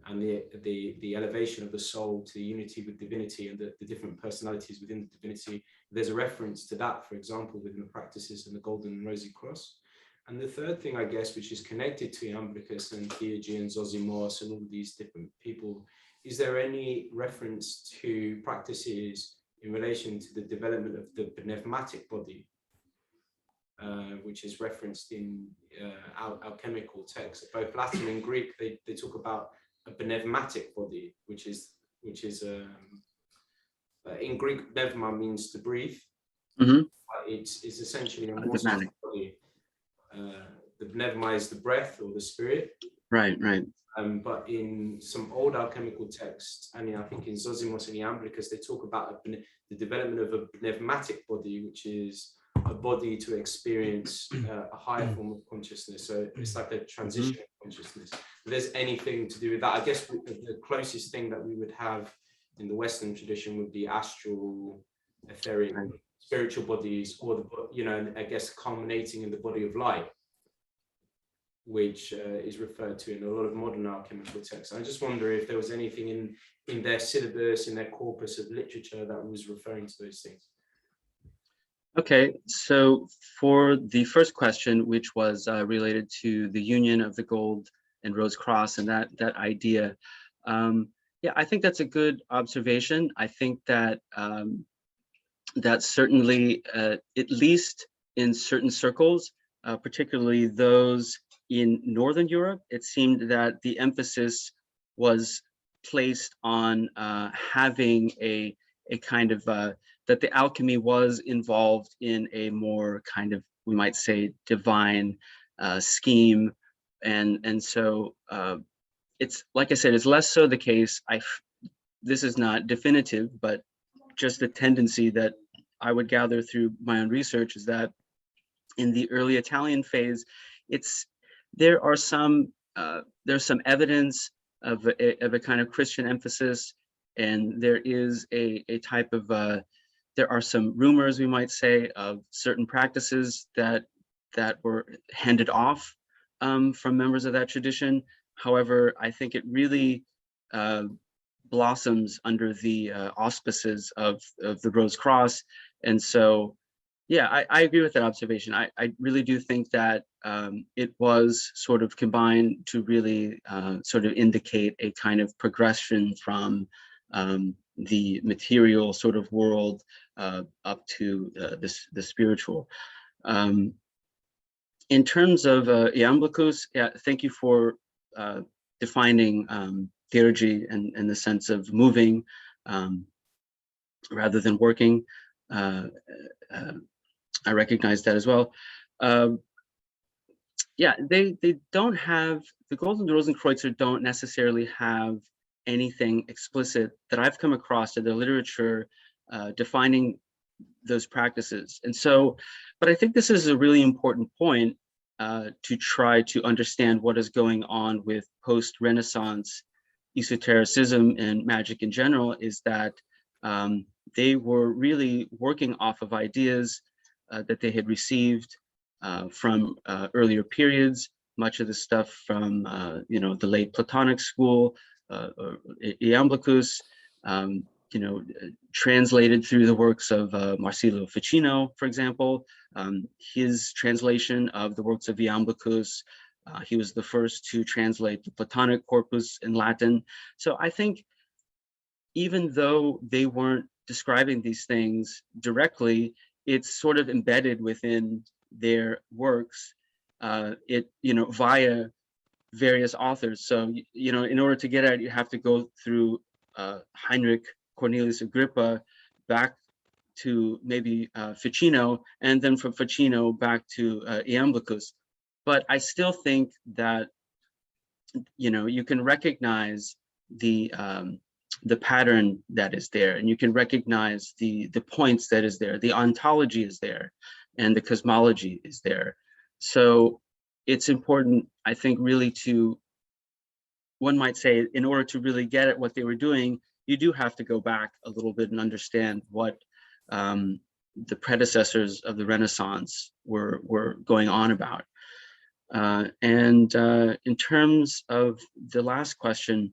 and the elevation of the soul to the unity with divinity and the different personalities within the divinity. There's a reference to that, for example, within the practices in the Golden and Rosy Cross. And the third thing, I guess, which is connected to Iamblichus and Theurgy and Zosimos and all these different people, is there any reference to practices in relation to the development of the pneumatic body, which is referenced in alchemical texts, both Latin and Greek? They talk about a pneumatic body, which is in Greek, pneuma means to breathe. It's essentially a more body. The pneuma is the breath or the spirit. Right. But in some old alchemical texts, and I think in Zosimos and Iamblichus, they talk about the development of a pneumatic body, which is a body to experience a higher form of consciousness. So it's like a transition of consciousness. If there's anything to do with that, I guess the closest thing that we would have in the Western tradition would be astral, etheric, spiritual bodies, or I guess culminating in the body of light, which is referred to in a lot of modern alchemical texts. I just wonder if there was anything in their syllabus, in their corpus of literature that was referring to those things. Okay, so for the first question, which was related to the union of the gold and rose cross and that idea, yeah, I think that's a good observation. I think that that certainly, at least in certain circles, particularly those in Northern Europe, it seemed that the emphasis was placed on having a kind of that the alchemy was involved in a more kind of, we might say, divine scheme, and so it's, like I said, it's less so the case. This is not definitive, but just the tendency that I would gather through my own research is that in the early Italian phase, there's some evidence of a kind of Christian emphasis, and there is a type of there are some rumors, we might say, of certain practices that were handed off from members of that tradition. However, I think it really blossoms under the auspices of the Rose Cross. And so, yeah, I agree with that observation. I really do think that it was sort of combined to really sort of indicate a kind of progression from the material sort of world up to the spiritual. In terms of Iamblichus, yeah, thank you for defining Theurgy in the sense of moving rather than working. I recognize that as well. Yeah, they don't have, the Gold and Rosenkreuzer don't necessarily have anything explicit that I've come across in the literature defining those practices. And so, but I think this is a really important point to try to understand what is going on with post-Renaissance esotericism and magic in general, is that they were really working off of ideas that they had received from earlier periods, much of the stuff from the late Platonic school, Iamblichus, translated through the works of Marsilio Ficino, for example. His translation of the works of Iamblichus, he was the first to translate the Platonic corpus in Latin. So I think even though they weren't describing these things directly, it's sort of embedded within their works, via various authors. So, in order to get at it, you have to go through Heinrich Cornelius Agrippa back to maybe Ficino, and then from Ficino back to Iamblichus. But I still think that, you can recognize the pattern that is there, and you can recognize the points that is there, the ontology is there, and the cosmology is there. So it's important, I think, really to, one might say, in order to really get at what they were doing, you do have to go back a little bit and understand what the predecessors of the Renaissance were going on about. And in terms of the last question,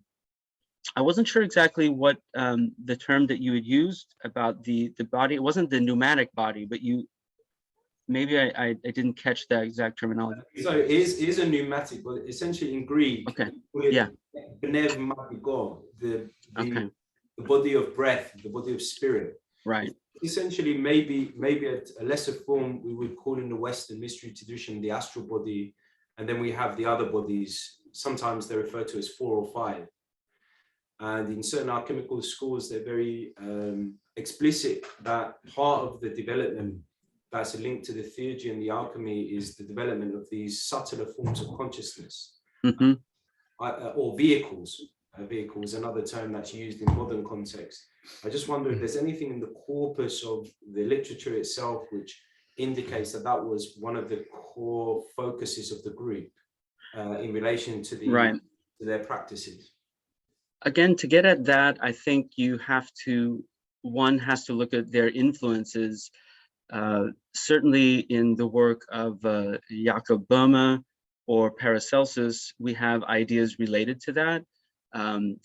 I wasn't sure exactly what the term that you had used about the body. It wasn't the pneumatic body, but maybe I didn't catch that exact terminology. So it is a pneumatic, but essentially in Greek, okay, yeah, the okay, body of breath, the body of spirit. right. Essentially, maybe a lesser form we would call in the Western mystery tradition the astral body, and then we have the other bodies. Sometimes they're referred to as 4 or 5. And in certain alchemical schools, they're very explicit that part of the development that's a link to the theurgy and the alchemy is the development of these subtler forms of consciousness. Mm-hmm. or vehicles. Vehicle is another term that's used in modern context. I just wonder if there's anything in the corpus of the literature itself which indicates that that was one of the core focuses of the group in relation to to their practices. Again, to get at that, I think one has to look at their influences. Certainly in the work of Jacob Boehme or Paracelsus, we have ideas related to that.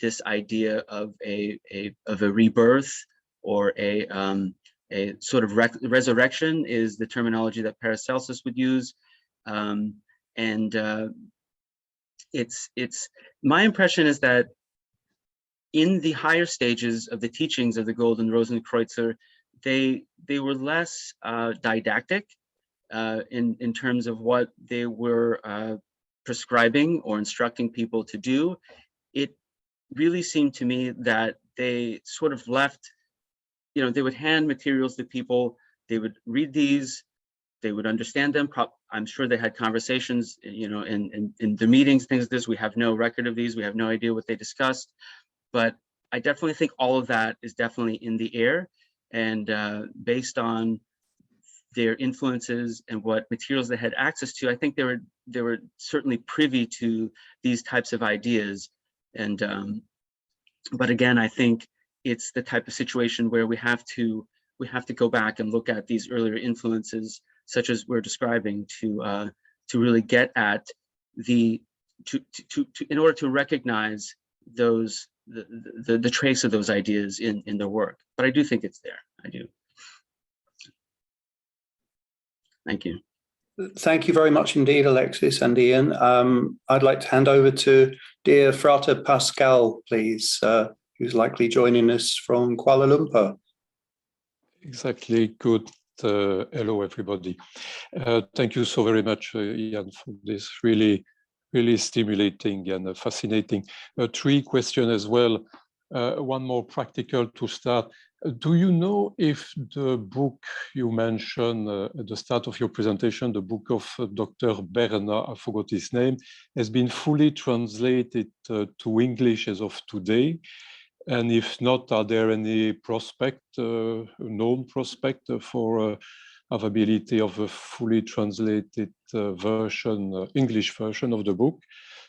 This idea of a rebirth or a sort of resurrection is the terminology that Paracelsus would use, it's my impression is that in the higher stages of the teachings of the Gold and Rosenkreuzer, they were less didactic in terms of what they were prescribing or instructing people to do. It really seemed to me that they sort of left, they would hand materials to people, they would read these, they would understand them. I'm sure they had conversations, in the meetings, things like this. We have no record of these. We have no idea what they discussed. But I definitely think all of that is definitely in the air. And based on their influences and what materials they had access to, I think they were certainly privy to these types of ideas. And but again, I think it's the type of situation where we have to go back and look at these earlier influences, such as we're describing, to really get at in order to recognize those the trace of those ideas in their work. But I do think it's there. I do. Thank you. Thank you very much indeed, Alexis and Ian. I'd like to hand over to dear Frater Pascal, please, who's likely joining us from Kuala Lumpur. Exactly. Good. Hello, everybody. Thank you so very much, Ian, for this really stimulating and fascinating. 3 questions as well. One more practical to start. Do you know if the book you mentioned at the start of your presentation, the book of Dr. Bernard, I forgot his name, has been fully translated to English as of today? And if not, are there any known prospect for availability of a fully translated version, English version of the book?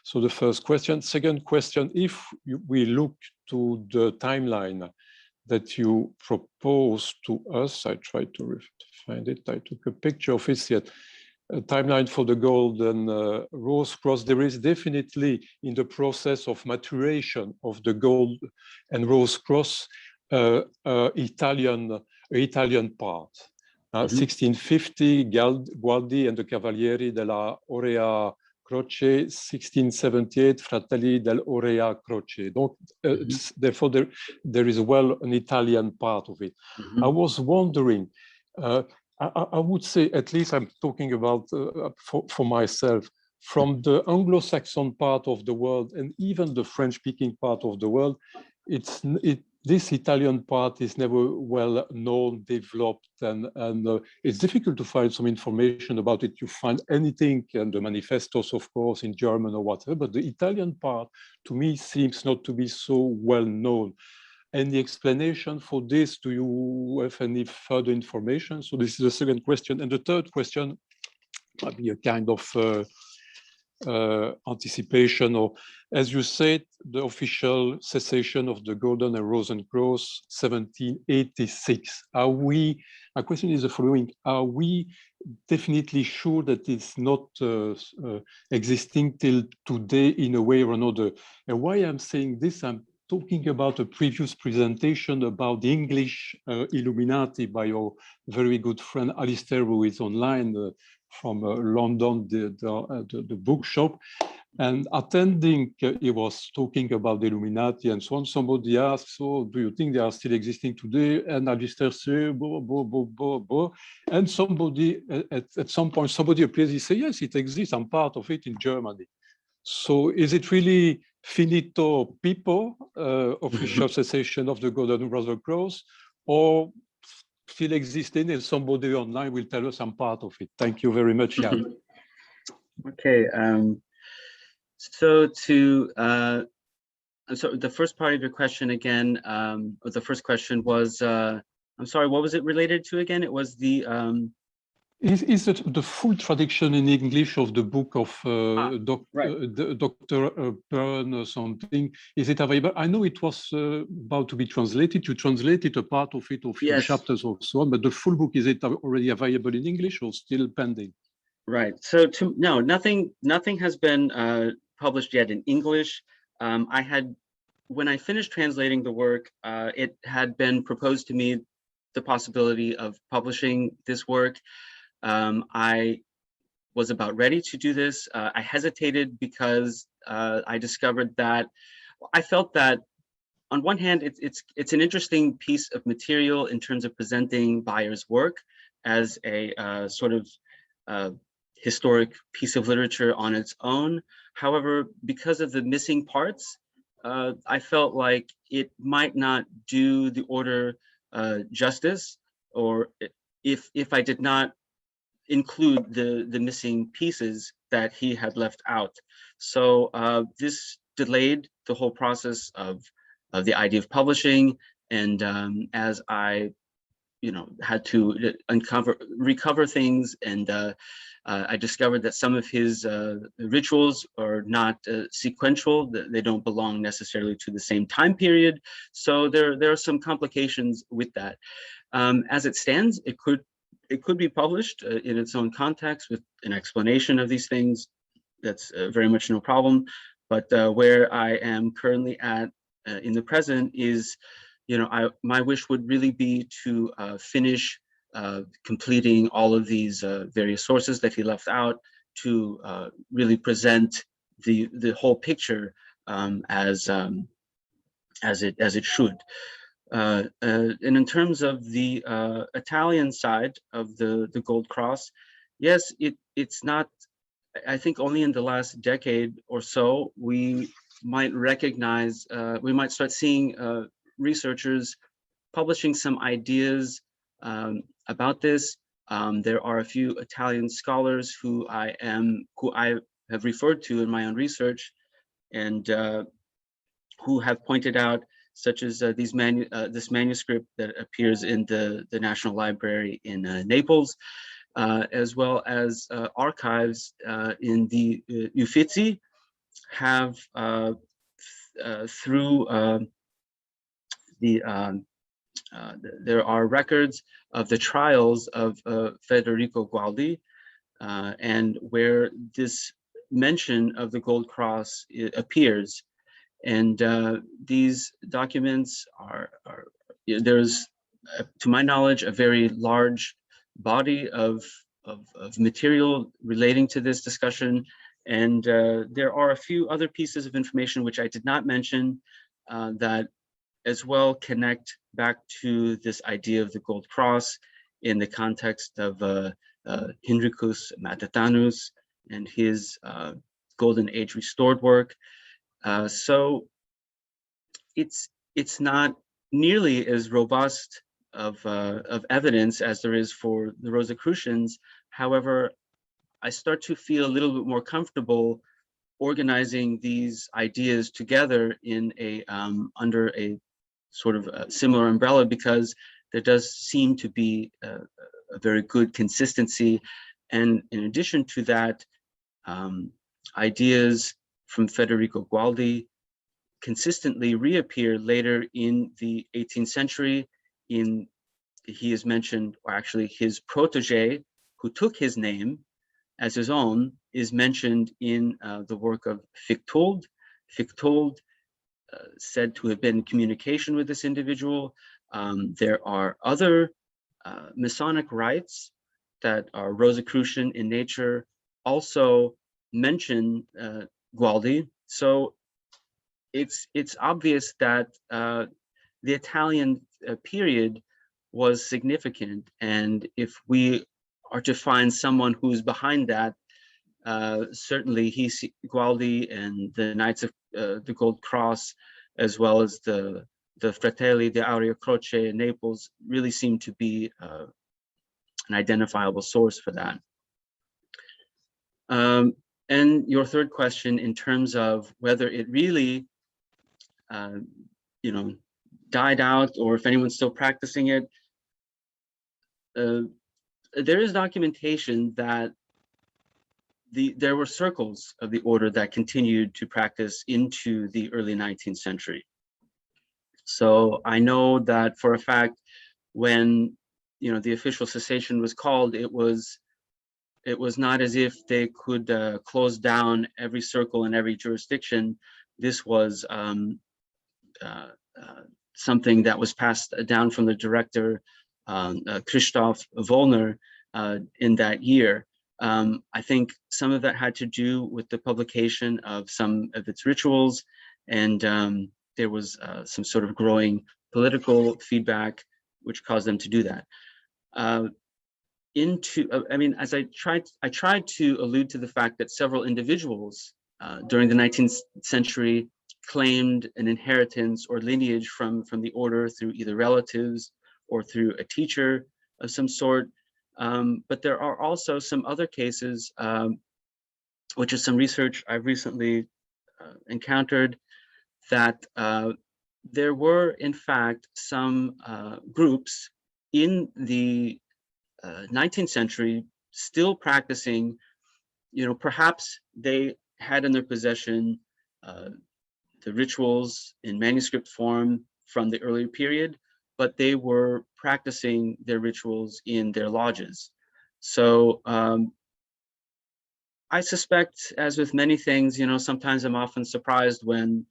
So the first question. Second question, if we look to the timeline that you proposed to us, I tried to find it, I took a picture of it yet, a timeline for the Gold and Rosenkreuzer. There is definitely in the process of maturation of the Gold and Rosenkreuzer Italian part. 1650, Gualdi and the Cavalieri della Aurea Croce, 1678, Fratelli dell'Aurea Croce. Donc, therefore, there is an Italian part of it. I was wondering, I would say, at least I'm talking about for myself, from the Anglo-Saxon part of the world and even the French-speaking part of the world, this Italian part is never well known, developed, and it's difficult to find some information about it. You find anything, and the manifestos, of course, in German or whatever, but the Italian part, to me, seems not to be so well known. Any explanation for this? Do you have any further information? So this is the second question. And the third question might be a kind of anticipation, or as you said, the official cessation of the Golden and Rosenkreuzer, 1786. My question is the following: are we definitely sure that it's not existing till today in a way or another? And why I'm saying this, I'm talking about a previous presentation about the English Illuminati by your very good friend Alistair, who is online from London, the bookshop. And attending, he was talking about the Illuminati and so on. Somebody asked, so do you think they are still existing today? And Alistair said, and somebody, at some point, somebody appears, he says, yes, it exists, I'm part of it in Germany. So is it really finito people, official cessation of the Golden Rosenkreuzer, or still existing, and somebody online will tell us I'm part of it? Thank you very much, Jan. Okay. So so the first part of your question again, or the first question was, I'm sorry, what was it related to again? It was the Is it the full traduction in English of the book of right. Dr. Byrne or something? Is it available? I know it was about to be translated. You translated a part of it, or a few Yes. chapters or so on, but the full book, is it already available in English or still pending? Right. So no, nothing has been published yet in English. When I finished translating the work, it had been proposed to me the possibility of publishing this work. I was about ready to do this. I hesitated because I discovered that I felt that on one hand, it's an interesting piece of material in terms of presenting Bayer's work as a sort of historic piece of literature on its own. However, because of the missing parts, I felt like it might not do the order justice, or if I did not include the missing pieces that he had left out. So this delayed the whole process of the idea of publishing. And as I, had to recover things, and I discovered that some of his rituals are not sequential; they don't belong necessarily to the same time period. So there are some complications with that. As it stands, it could be published in its own context with an explanation of these things. That's very much no problem. But where I am currently at in the present is, my wish would really be to finish completing all of these various sources that he left out, to really present the whole picture as it should. And in terms of the Italian side of the Gold Cross, yes, it's not, I think only in the last decade or so, we might recognize, we might start seeing researchers publishing some ideas about this. There are a few Italian scholars who I have referred to in my own research, and who have pointed out, such as this manuscript that appears in the National Library in Naples, as well as archives in the Uffizi, have through there are records of the trials of Federico Gualdi, and where this mention of the Gold Cross appears. And these documents there's, to my knowledge, a very large body of material relating to this discussion. And there are a few other pieces of information which I did not mention that as well connect back to this idea of the Gold Cross in the context of Heinricus Matatanus and his Golden Age Restored work. So it's not nearly as robust of evidence as there is for the Rosicrucians. However, I start to feel a little bit more comfortable organizing these ideas together in a under a sort of a similar umbrella, because there does seem to be a very good consistency. And in addition to that, ideas from Federico Gualdi consistently reappear later in the 18th century. He is mentioned, or actually his protege, who took his name as his own, is mentioned in the work of Fichtold. Fichtold said to have been in communication with this individual. There are other Masonic rites that are Rosicrucian in nature, also mention Gualdi. So it's obvious that the Italian period was significant, and if we are to find someone who's behind that, certainly Gualdi and the Knights of the Gold Cross, as well as the Fratelli di Aurea Croce in Naples, really seem to be an identifiable source for that. And your third question in terms of whether it really, died out or if anyone's still practicing it, there is documentation that there were circles of the order that continued to practice into the early 19th century. So I know that for a fact, when the official cessation was called, it was not as if they could close down every circle in every jurisdiction. This was something that was passed down from the director, Christoph Wollner, in that year. I think some of that had to do with the publication of some of its rituals, and there was some sort of growing political feedback which caused them to do that. As I tried to allude to the fact that several individuals during the 19th century claimed an inheritance or lineage from the order through either relatives or through a teacher of some sort. But there are also some other cases, which is some research I've recently encountered, that there were in fact some groups in the 19th century still practicing, perhaps they had in their possession the rituals in manuscript form from the earlier period, but they were practicing their rituals in their lodges. So I suspect, as with many things, sometimes I'm often surprised when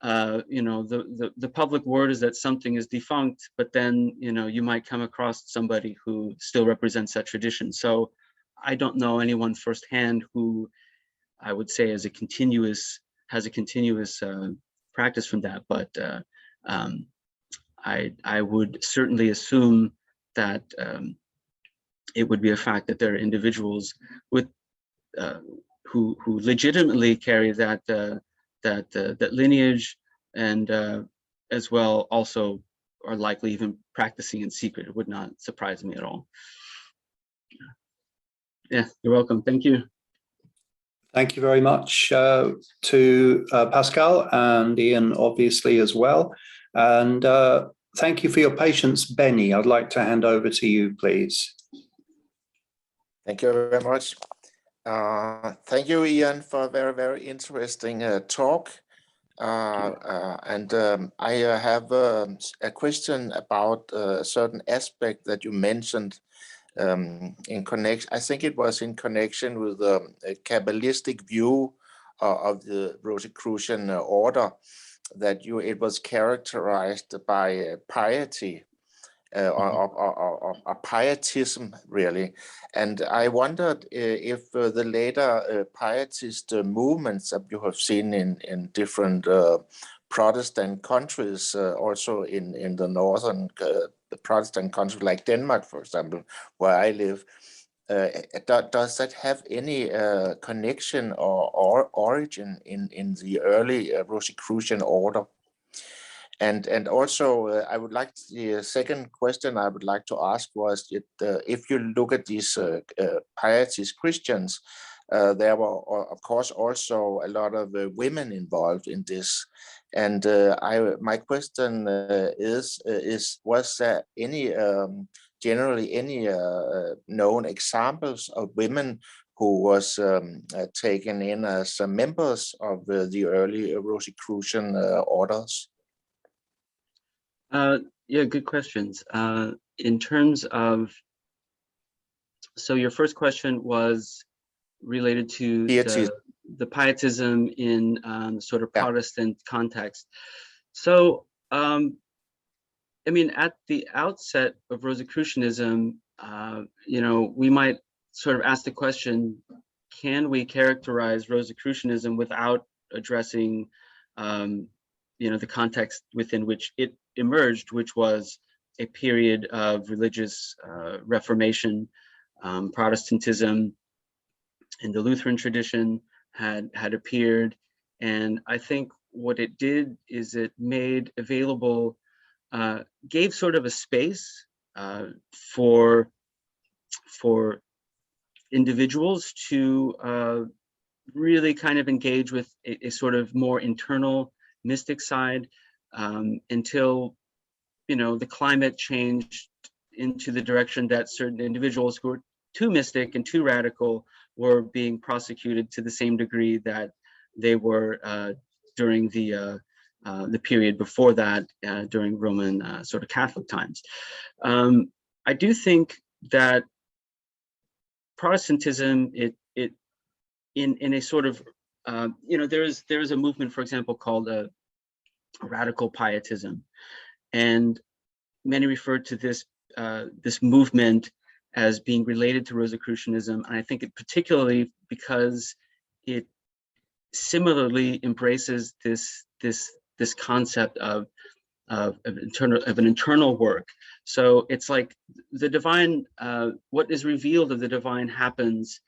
the public word is that something is defunct, but then you might come across somebody who still represents that tradition. So I don't know anyone firsthand who I would say has a continuous practice from that, but I would certainly assume that it would be a fact that there are individuals with who legitimately carry that lineage, and as well also are likely even practicing in secret. It would not surprise me at all. Yeah, you're welcome. Thank you. Thank you very much to Pascal and Ian, obviously, as well. And thank you for your patience, Benny. I'd like to hand over to you, please. Thank you very much. Thank you, Ian, for a very, very interesting talk. I have a question about a certain aspect that you mentioned in connection. I think it was in connection with a Kabbalistic view of the Rosicrucian order, that it was characterized by piety. Or Pietism, really. And I wondered if the later pietist movements that you have seen in different Protestant countries, also in the northern Protestant countries like Denmark, for example, where I live, does that have any connection or origin in the early Rosicrucian order? And also, I would like the second question I would like to ask was if you look at these pietist Christians, there were of course also a lot of women involved in this. And my question is was there any generally any known examples of women who was taken in as members of the early Rosicrucian orders? Yeah, good questions. In terms of, so your first question was related to the pietism in sort of Protestant context. So, I mean, at the outset of Rosicrucianism, we might sort of ask the question, can we characterize Rosicrucianism without addressing, the context within which it emerged, which was a period of religious reformation. Protestantism in the Lutheran tradition had appeared, and I think what it did is it made available, gave sort of a space for individuals to really kind of engage with a sort of more internal mystic side until, you know, the climate changed into the direction that certain individuals who were too mystic and too radical were being prosecuted to the same degree that they were during the period before that, during Roman sort of Catholic times. I do think that Protestantism, in a sort of, you know, there is a movement, for example, called radical pietism, and many refer to this this movement as being related to Rosicrucianism, and I think it particularly because it similarly embraces this concept of an internal work. So it's like the divine, what is revealed of the divine happens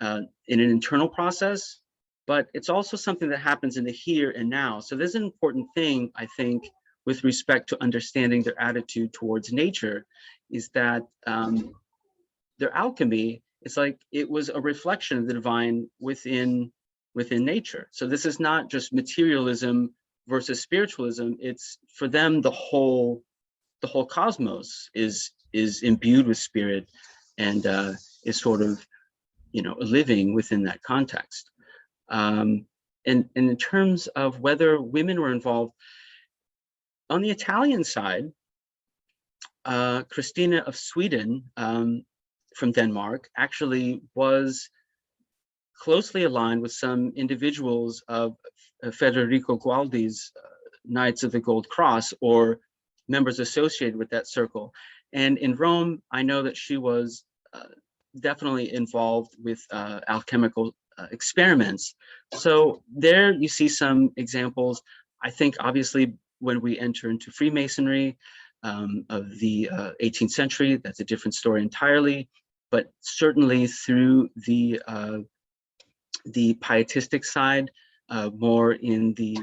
in an internal process, but it's also something that happens in the here and now. So there's an important thing, I think, with respect to understanding their attitude towards nature, is that their alchemy, it's like it was a reflection of the divine within nature. So this is not just materialism versus spiritualism. It's, for them, the whole cosmos is imbued with spirit and is sort of, you know, living within that context. And in terms of whether women were involved, on the Italian side, Christina of Sweden from Denmark actually was closely aligned with some individuals of Federico Gualdi's Knights of the Gold Cross, or members associated with that circle. And in Rome, I know that she was definitely involved with alchemical experiments. So there you see some examples. I think obviously when we enter into Freemasonry of the 18th century, that's a different story entirely. But certainly through the pietistic side, more in the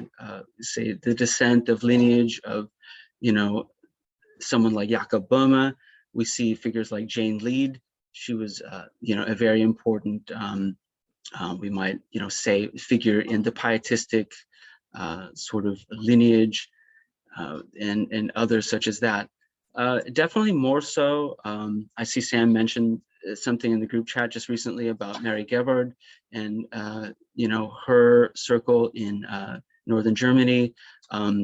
say the descent of lineage of, you know, someone like Jakob Boehme, we see figures like Jane Lead. She was, you know, a very important, we might, you know, say, figure in the pietistic sort of lineage, and others such as that. Definitely more so. I see Sam mentioned something in the group chat just recently about Mary Gebhard and, you know, her circle in Northern Germany.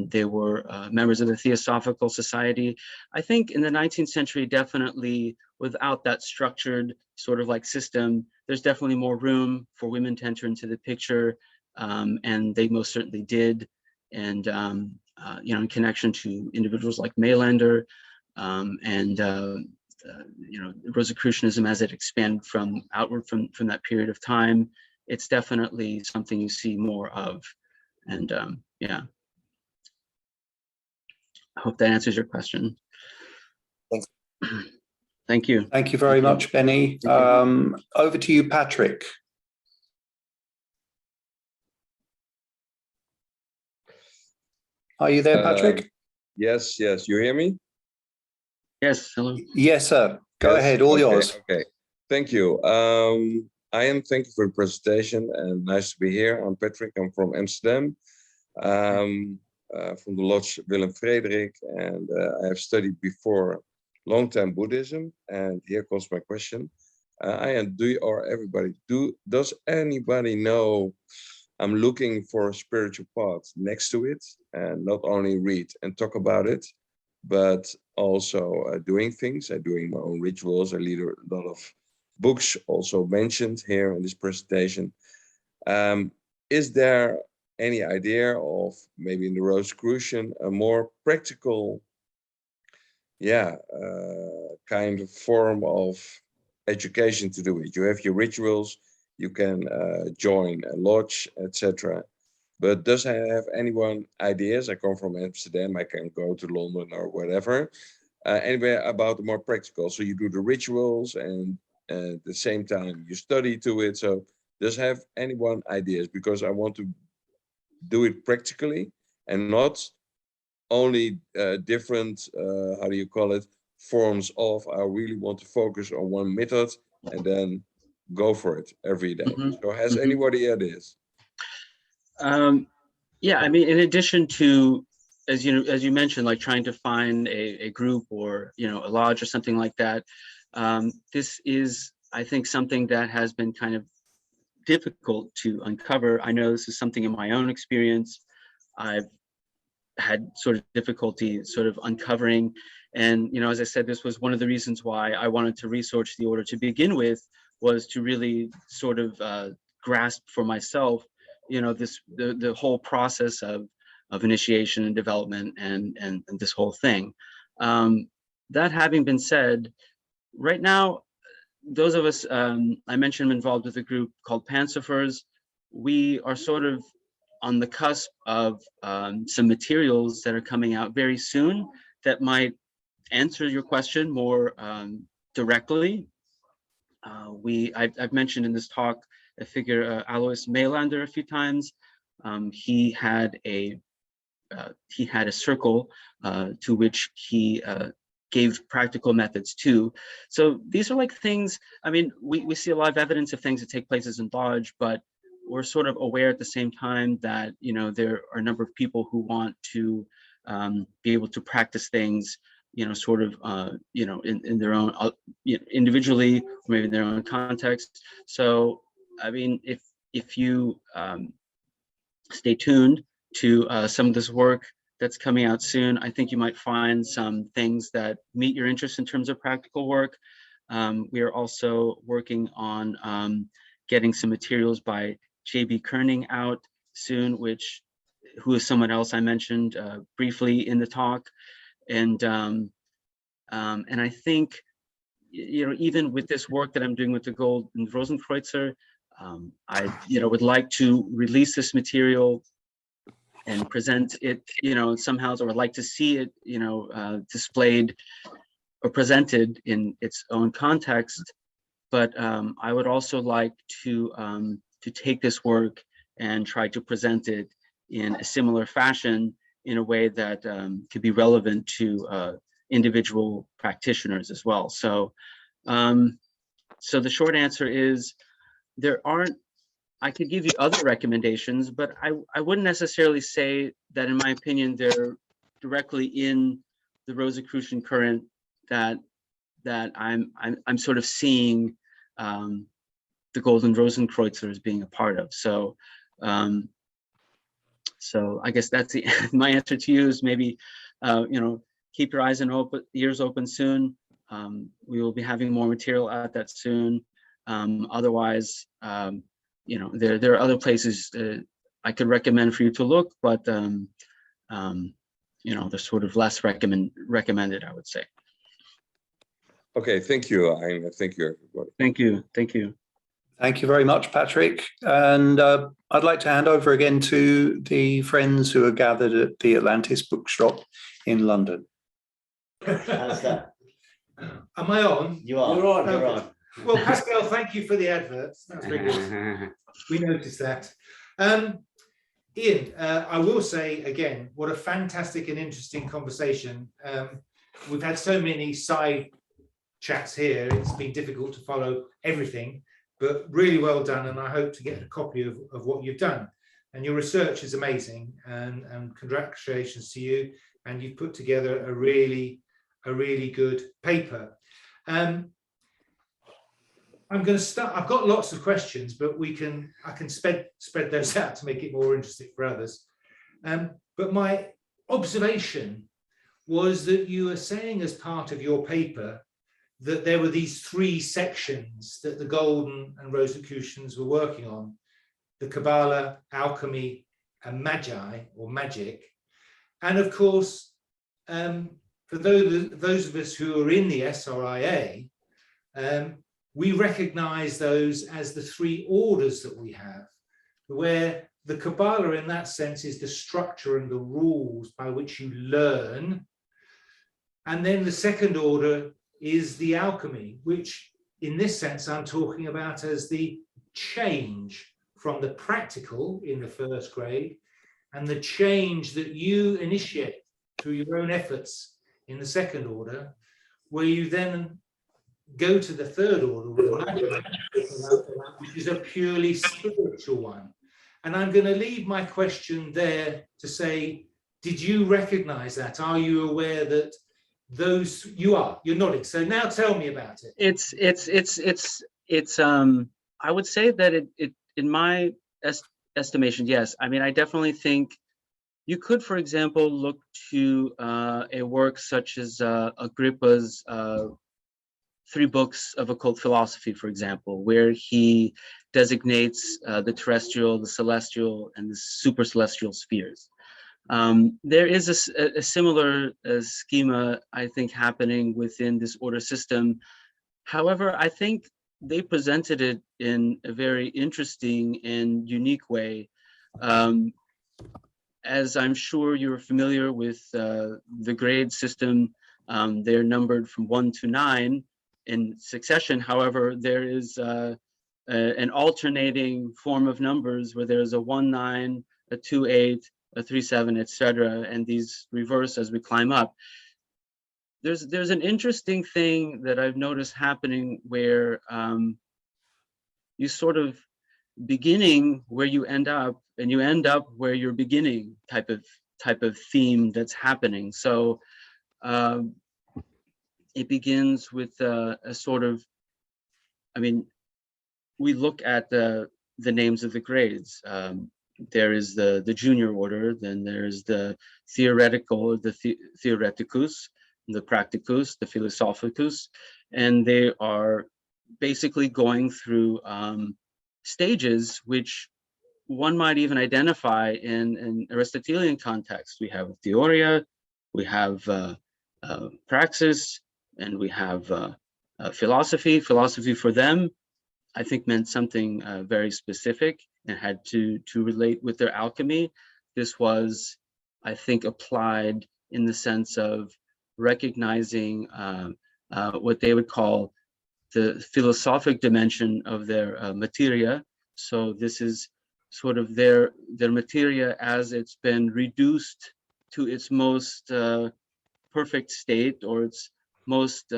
They were members of the Theosophical Society. I think in the 19th century, definitely without that structured sort of like system, there's definitely more room for women to enter into the picture, and they most certainly did. And, you know, in connection to individuals like Mailander, and you know, Rosicrucianism as it expanded from outward from that period of time, it's definitely something you see more of. And yeah, I hope that answers your question. Thanks. Thank you. Thank you very much, Benny. Over to you, Patrick. Are you there, Patrick? Yes, yes. You hear me? Yes, hello. Yes, sir. Go Yes, ahead, all okay, yours. Okay, thank you. Thank you for the presentation and nice to be here. I'm Patrick, I'm from Amsterdam, from the Lodge Willem Frederik, and I have studied before long-time Buddhism, and here comes my question. Does anybody know I'm looking for a spiritual path next to it, and not only read and talk about it, but also doing things. I'm doing my own rituals. I read a lot of books also mentioned here in this presentation. Is there any idea of maybe in the Rosicrucian a more practical, kind of form of education to do it? You have your rituals, you can join a lodge, etc. But does have anyone ideas? I come from Amsterdam, I can go to London or whatever. Anyway, about the more practical. So you do the rituals and at the same time you study to it. So does have anyone ideas? Because I want to do it practically and not only different, how do you call it, forms of, I really want to focus on one method and then go for it every day. Mhm. So has Mhm. anybody ideas? Yeah, I mean, in addition to, as you mentioned, like trying to find a group or, you know, a lodge or something like that, this is, I think, something that has been kind of difficult to uncover. I know this is something in my own experience I've had sort of difficulty sort of uncovering. And, you know, as I said, this was one of the reasons why I wanted to research the order to begin with, was to really sort of grasp for myself, you know, the whole process of initiation and development and this whole thing. That having been said, right now, those of us, I mentioned, I'm involved with a group called Pantsifers. We are sort of on the cusp of some materials that are coming out very soon that might answer your question more directly. I've mentioned in this talk a figure, Alois Mailander, a few times. He had a circle to which he gave practical methods to. So these are like things, I mean, we see a lot of evidence of things that take places in Lodge, but we're sort of aware at the same time that, you know, there are a number of people who want to be able to practice things, you know, sort of, you know, in their own, you know, individually, or maybe in their own context. So, I mean, if you stay tuned to some of this work that's coming out soon, I think you might find some things that meet your interest in terms of practical work. We are also working on getting some materials by J.B. Kerning out soon, who is someone else I mentioned briefly in the talk. And I think, you know, even with this work that I'm doing with the Gold and Rosenkreuzer, I, you know, would like to release this material and present it, you know, somehow, or would like to see it, you know, displayed or presented in its own context. But I would also like to take this work and try to present it in a similar fashion, in a way that could be relevant to individual practitioners as well. So, so the short answer is, there aren't, I could give you other recommendations, but I wouldn't necessarily say that, in my opinion, they're directly in the Rosicrucian current that I'm sort of seeing the Gold and Rosenkreuzer as being a part of. So, so I guess that's my answer to you is maybe, you know, keep your eyes and ears open soon. We will be having more material at that soon. Otherwise, you know, there are other places I could recommend for you to look, but you know, they're sort of less recommended, I would say. Okay, thank you, Hein. Thank you, everybody. Thank you. Thank you. Thank you very much, Patrick. And I'd like to hand over again to the friends who are gathered at the Atlantis Bookshop in London. How's that? Am I on? You are. You're on. You're Okay. on. Well, Pascal, thank you for the adverts. That's very good. We noticed that. Ian, I will say again, what a fantastic and interesting conversation. We've had so many side chats here. It's been difficult to follow everything, but really well done. And I hope to get a copy of what you've done. And your research is amazing. And congratulations to you. And you've put together a really good paper. I'm going to start. I've got lots of questions, but I can spread those out to make it more interesting for others. But my observation was that you were saying, as part of your paper, that there were these three sections that the Golden and Rosicrucians were working on: the Kabbalah, alchemy, and magi, or magic. And of course, for those of us who are in the SRIA, we recognize those as the three orders that we have, where the Kabbalah, in that sense, is the structure and the rules by which you learn. And then the second order is the alchemy, which in this sense I'm talking about as the change from the practical in the first grade and the change that you initiate through your own efforts in the second order, where you then go to the third order, which is a purely spiritual one. And I'm going to leave my question there to say, did you recognize that? Are you aware that those, you're nodding. So now tell me about it. It's I would say that it in my estimation, yes. I mean, I definitely think you could, for example, look to a work such as Agrippa's 3 books of occult philosophy, for example, where he designates the terrestrial, the celestial, and the super celestial spheres. There is a similar schema, I think, happening within this order system. However, I think they presented it in a very interesting and unique way. As I'm sure you're familiar with the grade system, they're numbered from 1 to 9 in succession. However, there is an alternating form of numbers where there's a 1-9, a 2-8, a 3-7, etc., and these reverse as we climb up. There's an interesting thing that I've noticed happening where you sort of beginning where you end up, and you end up where you're beginning type of theme that's happening. So it begins with a sort of, I mean, we look at the names of the grades. There is the junior order, then there's the theoretical, the theoreticus, the practicus, the philosophicus, and they are basically going through stages which one might even identify in Aristotelian context. We have theoria, we have praxis, and we have philosophy. Philosophy for them, I think, meant something very specific and had to relate with their alchemy. This was, I think, applied in the sense of recognizing what they would call the philosophic dimension of their materia. So this is sort of their materia as it's been reduced to its most perfect state, or its most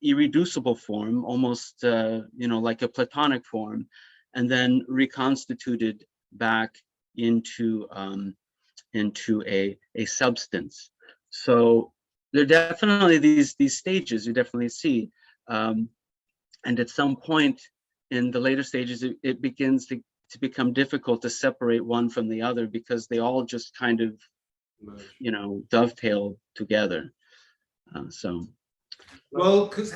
irreducible form, almost like a Platonic form, and then reconstituted back into a substance. So there are definitely these stages you definitely see, and at some point in the later stages, it begins to become difficult to separate one from the other, because they all just kind of, dovetail together. Well, because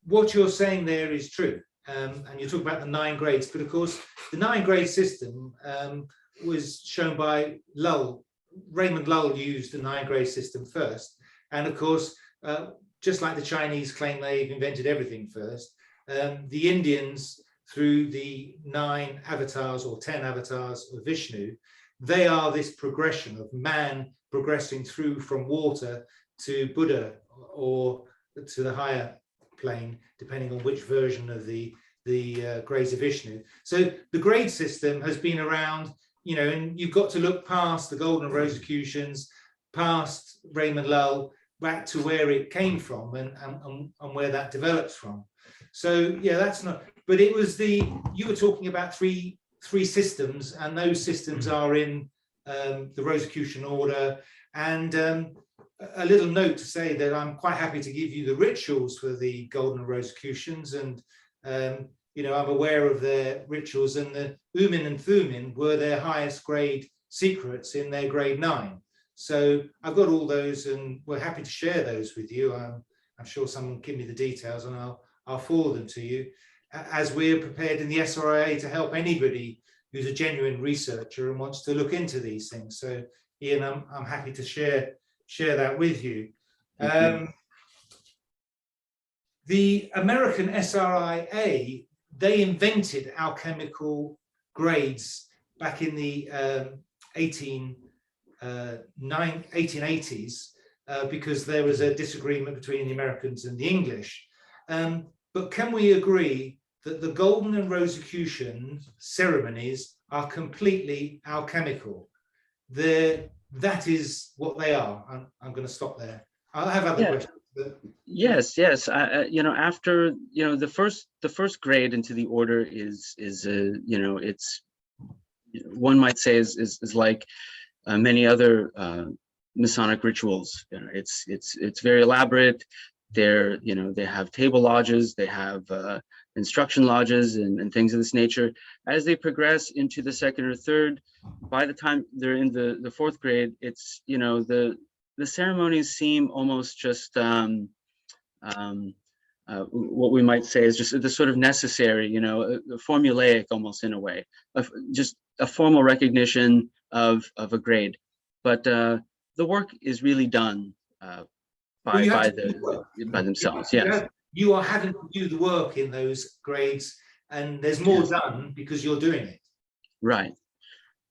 what you're saying there is true, and you talk about the 9 grades, but of course the 9 grade system was shown by Lull. Raymond Lull used the 9 grade system first, and of course, just like the Chinese claim they've invented everything first, the Indians, through the 9 avatars or 10 avatars of Vishnu, they are this progression of man progressing through from water to Buddha or to the higher plane, depending on which version of the grades of Vishnu. So the grade system has been around, and you've got to look past the Gold and Rosenkreuzer, past Raymond Lull, back to where it came from and where that develops from. So yeah, that's not, but it was you were talking about three systems, and those systems are in the Rosicrucian Order. And a little note to say that I'm quite happy to give you the rituals for the Golden Rosicrucians, and I'm aware of their rituals, and the Umin and Thumin were their highest grade secrets in their grade 9. So I've got all those, and we're happy to share those with you. I'm sure someone will give me the details, and I'll forward them to you, as we're prepared in the SRIA to help anybody who's a genuine researcher and wants to look into these things. So Ian, I'm happy to share that with you. The American SRIA, they invented alchemical grades back in the 1880s because there was a disagreement between the Americans and the English. But can we agree that the Golden and Rosicrucian ceremonies are completely alchemical? That is what they are. I'm going to stop there. I'll have other questions. Yes, yes. You know, after, you know, the first grade into the order is you know, it's, one might say is like many other Masonic rituals. You know, it's very elaborate. They're, you know, they have table lodges, they have instruction lodges and things of this nature. As they progress into the second or third, by the time they're in the fourth grade, it's, you know, the ceremonies seem almost just what we might say is just the sort of necessary, you know, formulaic almost in a way, of just a formal recognition of a grade. But the work is really done by themselves. Yes, you are having to do the work in those grades, and there's more done because you're doing it. Right,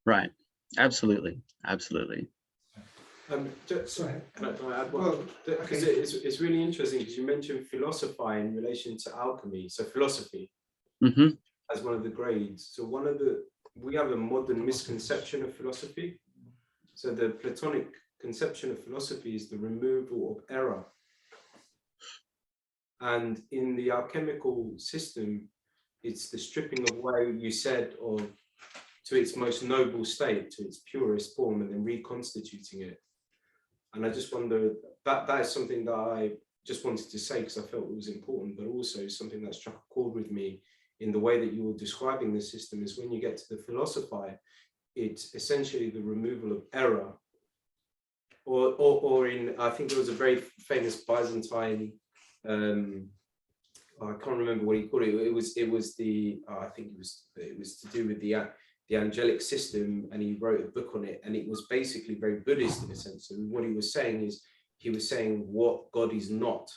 right, absolutely, absolutely. Sorry. Can I add one? Because it's really interesting because you mentioned philosophy in relation to alchemy. So philosophy as one of the grades. So we have a modern misconception of philosophy. So the Platonic conception of philosophy is the removal of error. And in the alchemical system, it's the stripping away, you said, to its most noble state, to its purest form, and then reconstituting it. And I just wonder, that is something that I just wanted to say because I felt it was important, but also something that struck a chord with me in the way that you were describing the system is when you get to the philosophy, it's essentially the removal of error. Or in, I think there was a very famous Byzantine, I can't remember what he called it. It was the, I think it was to do with the angelic system, and he wrote a book on it, and it was basically very Buddhist in a sense. So what he was saying is, he was saying what God is not.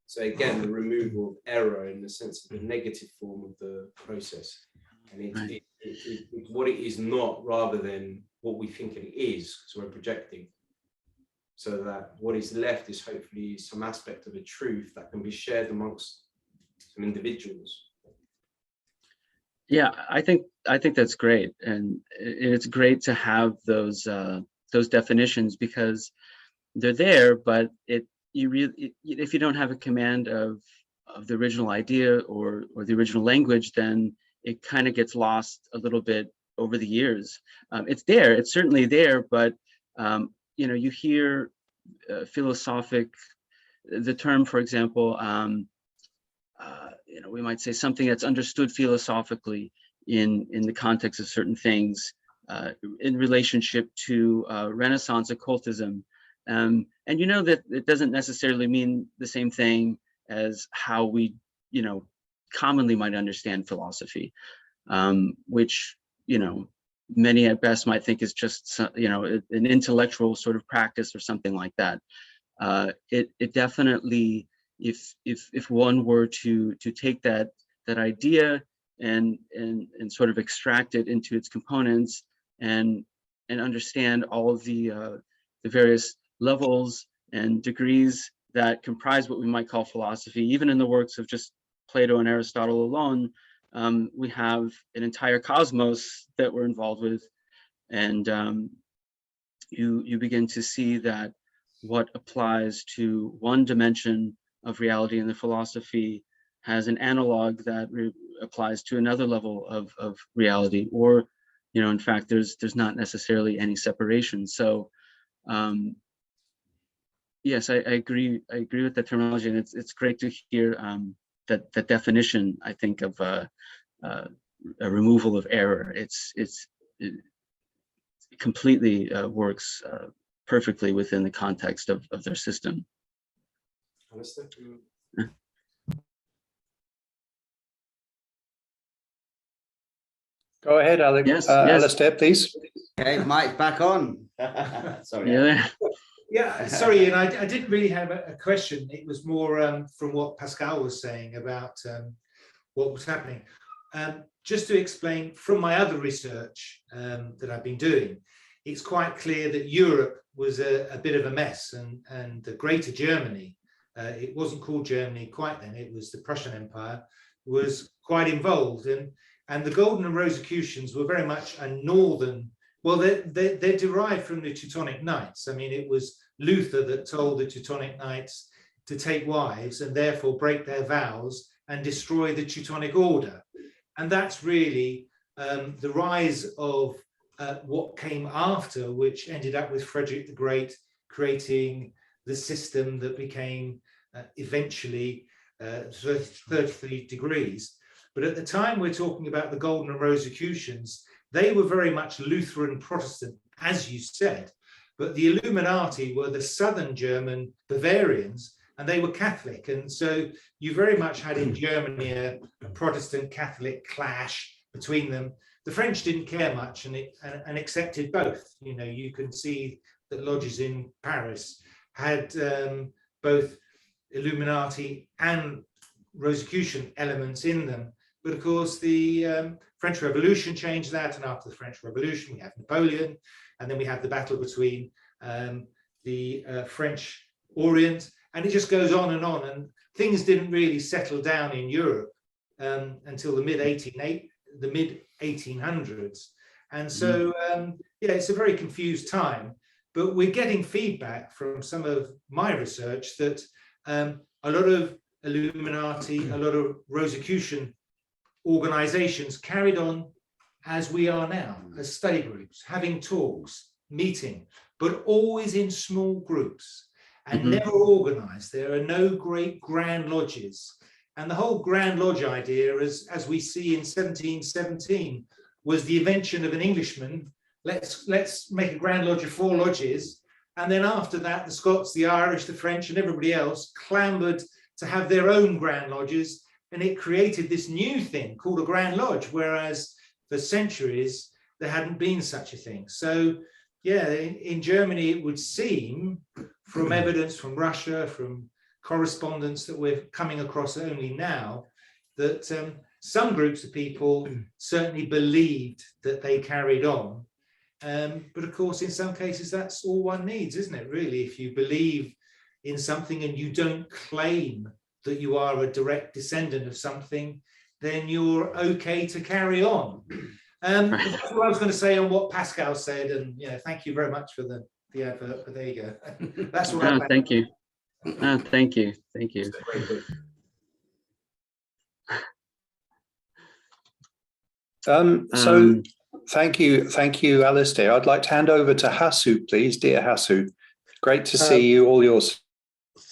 So again, the removal of error in the sense of the negative form of the process, and it's what it is not rather than what we think it is, so we're projecting. So that what is left is hopefully some aspect of a truth that can be shared amongst some individuals. Yeah, I think that's great, and it's great to have those definitions because they're there. But if you don't have a command of the original idea or the original language, then it kind of gets lost a little bit over the years. It's there, it's certainly there, but you know, you hear philosophic, the term, for example. You know, we might say something that's understood philosophically in the context of certain things in relationship to Renaissance occultism. And you know that it doesn't necessarily mean the same thing as how we, you know, commonly might understand philosophy, which, you know, many at best might think is just, you know, an intellectual sort of practice or something like that. It definitely, if one were to take that idea and sort of extract it into its components and understand all of the various levels and degrees that comprise what we might call philosophy, even in the works of just Plato and Aristotle alone, we have an entire cosmos that we're involved with, and you begin to see that what applies to one dimension of reality in the philosophy has an analog that applies to another level of reality, or, you know, in fact, there's not necessarily any separation. So yes, I agree with that terminology, and it's great to hear that definition, I think, of a removal of error. It completely works perfectly within the context of their system. Go ahead, Alex. Yes, Alistair, please. Okay, mic's back on. Sorry. Yeah. Yeah, sorry, and I didn't really have a question. It was more from what Pascal was saying about what was happening. Just to explain from my other research that I've been doing, it's quite clear that Europe was a bit of a mess, and the Greater Germany, it wasn't called Germany quite then, it was the Prussian Empire, was quite involved. And the Gold and Rosenkreuzer were very much a northern Well, they're derived from the Teutonic Knights. I mean, it was Luther that told the Teutonic Knights to take wives and therefore break their vows and destroy the Teutonic Order. And that's really the rise of what came after, which ended up with Frederick the Great creating the system that became eventually 33 degrees. But at the time we're talking about the Gold and Rosicrucians, they were very much Lutheran Protestant, as you said, but the Illuminati were the southern German Bavarians, and they were Catholic. And so you very much had in Germany a Protestant Catholic clash between them. The French didn't care much and accepted both. You know, you can see that lodges in Paris had both Illuminati and Rosicrucian elements in them. But of course, the French Revolution changed that. And after the French Revolution, we have Napoleon. And then we have the battle between the French Orient. And it just goes on. And things didn't really settle down in Europe until the mid-1800s. And so, yeah, it's a very confused time. But we're getting feedback from some of my research that a lot of Illuminati, a lot of Rosicrucian organizations carried on as we are now, as study groups, having talks, meeting, but always in small groups and never organized. There are no great grand lodges. And the whole grand lodge idea, as we see in 1717, was the invention of an Englishman. Let's make a grand lodge of 4 lodges. And then after that, the Scots, the Irish, the French, and everybody else clambered to have their own grand lodges. And it created this new thing called a Grand Lodge, whereas for centuries, there hadn't been such a thing. So, yeah, in Germany, it would seem from evidence from Russia, from correspondence that we're coming across only now, that some groups of people certainly believed that they carried on. But of course, in some cases, that's all one needs, isn't it, really? If you believe in something and you don't claim that you are a direct descendant of something, then you're okay to carry on. That's what I was going to say on what Pascal said, and thank you very much for the advert. But there you go. That's what I. Thank you. Thank you. Thank you. So thank you, Alistair. I'd like to hand over to Hasu, please, dear Hasu. Great to see you. All yours.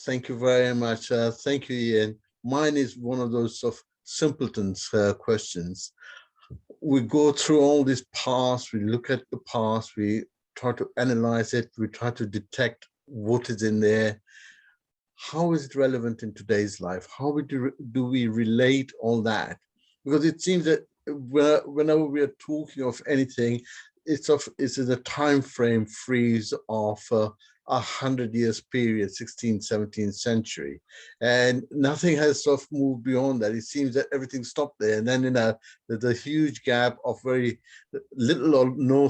Thank you very much. Thank you, Ian. Mine is one of those of simpletons questions. We go through all this past, we look at the past, we try to analyze it, we try to detect what is in there. How is it relevant in today's life? How do we relate all that? Because it seems that whenever we are talking of anything, it's in a time frame freeze of 100 years period, 16th, 17th century, and nothing has sort of moved beyond that. It seems that everything stopped there, and then there's a huge gap of very little or no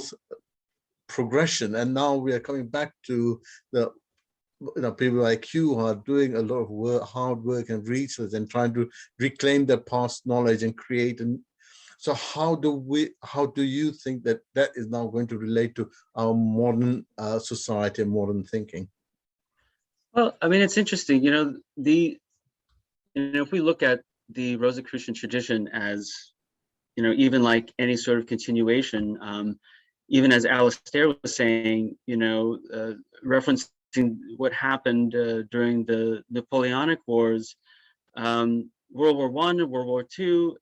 progression, and now we are coming back to the people like you who are doing a lot of work, hard work and research and trying to reclaim their past knowledge and create so how do you think that is now going to relate to our modern society and modern thinking? Well, I mean, it's interesting, if we look at the Rosicrucian tradition as, even like any sort of continuation, even as Alistair was saying, referencing what happened during the Napoleonic Wars, World War I, World War II,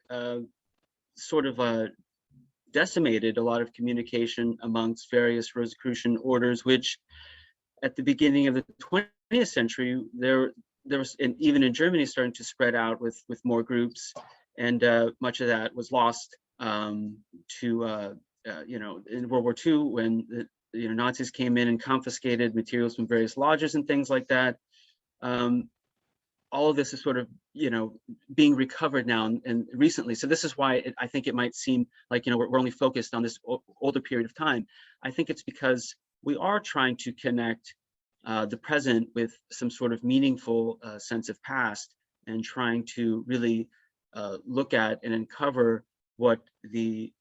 sort of decimated a lot of communication amongst various Rosicrucian orders, which at the beginning of the 20th century, there was, and even in Germany, starting to spread out with more groups, and much of that was lost to in World War II when the Nazis came in and confiscated materials from various lodges and things like that. All of this is sort of, being recovered now and recently. So this is why I think it might seem like, we're only focused on this older period of time. I think it's because we are trying to connect the present with some sort of meaningful sense of past, and trying to really look at and uncover what the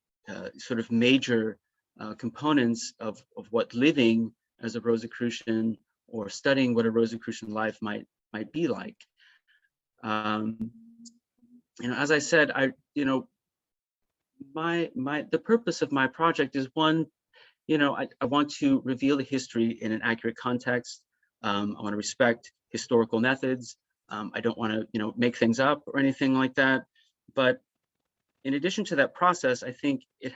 sort of major components of what living as a Rosicrucian or studying what a Rosicrucian life might be like. As I said, the purpose of my project is one, I want to reveal the history in an accurate context. I want to respect historical methods. I don't want to, make things up or anything like that. But in addition to that process, I think it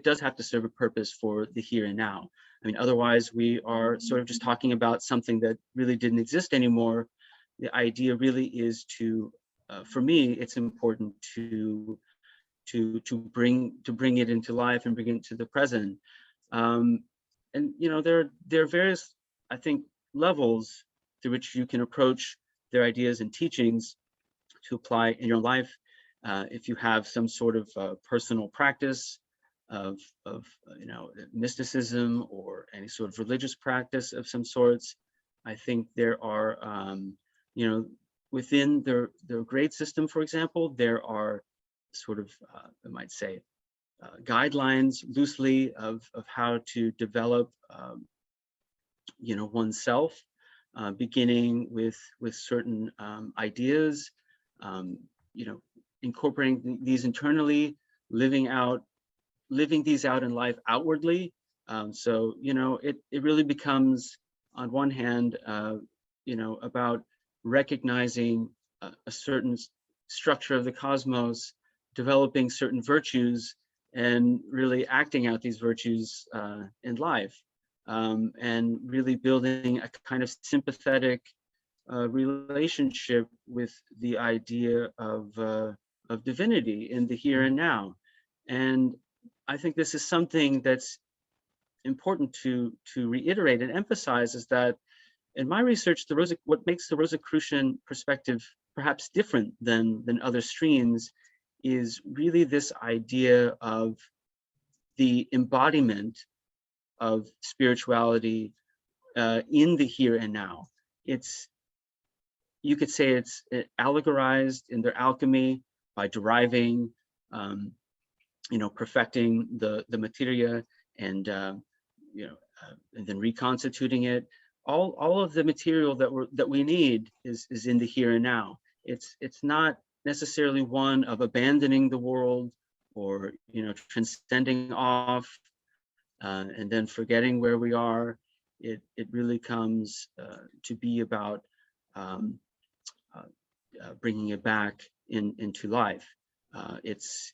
does have to serve a purpose for the here and now. I mean, otherwise we are sort of just talking about something that really didn't exist anymore. The idea really is to, for me, it's important to bring it into life and bring it to the present. And there are various, I think, levels through which you can approach their ideas and teachings to apply in your life. If you have some sort of personal practice of mysticism or any sort of religious practice of some sorts, I think there are, within the grade system, for example, there are sort of, I might say, guidelines loosely of how to develop, oneself, beginning with certain ideas, incorporating these internally, living these out in life outwardly. So it really becomes, on one hand, about recognizing a certain structure of the cosmos, developing certain virtues, and really acting out these virtues in life, and really building a kind of sympathetic relationship with the idea of divinity in the here and now. And I think this is something that's important to reiterate and emphasize, is that in my research, what makes the Rosicrucian perspective perhaps different than other streams is really this idea of the embodiment of spirituality in the here and now. You could say it's allegorized in their alchemy by deriving, perfecting the materia, and and then reconstituting it. All of the material that we need is in the here and now. It's not necessarily one of abandoning the world or transcending off and then forgetting where we are. It really comes to be about bringing it back into life. It's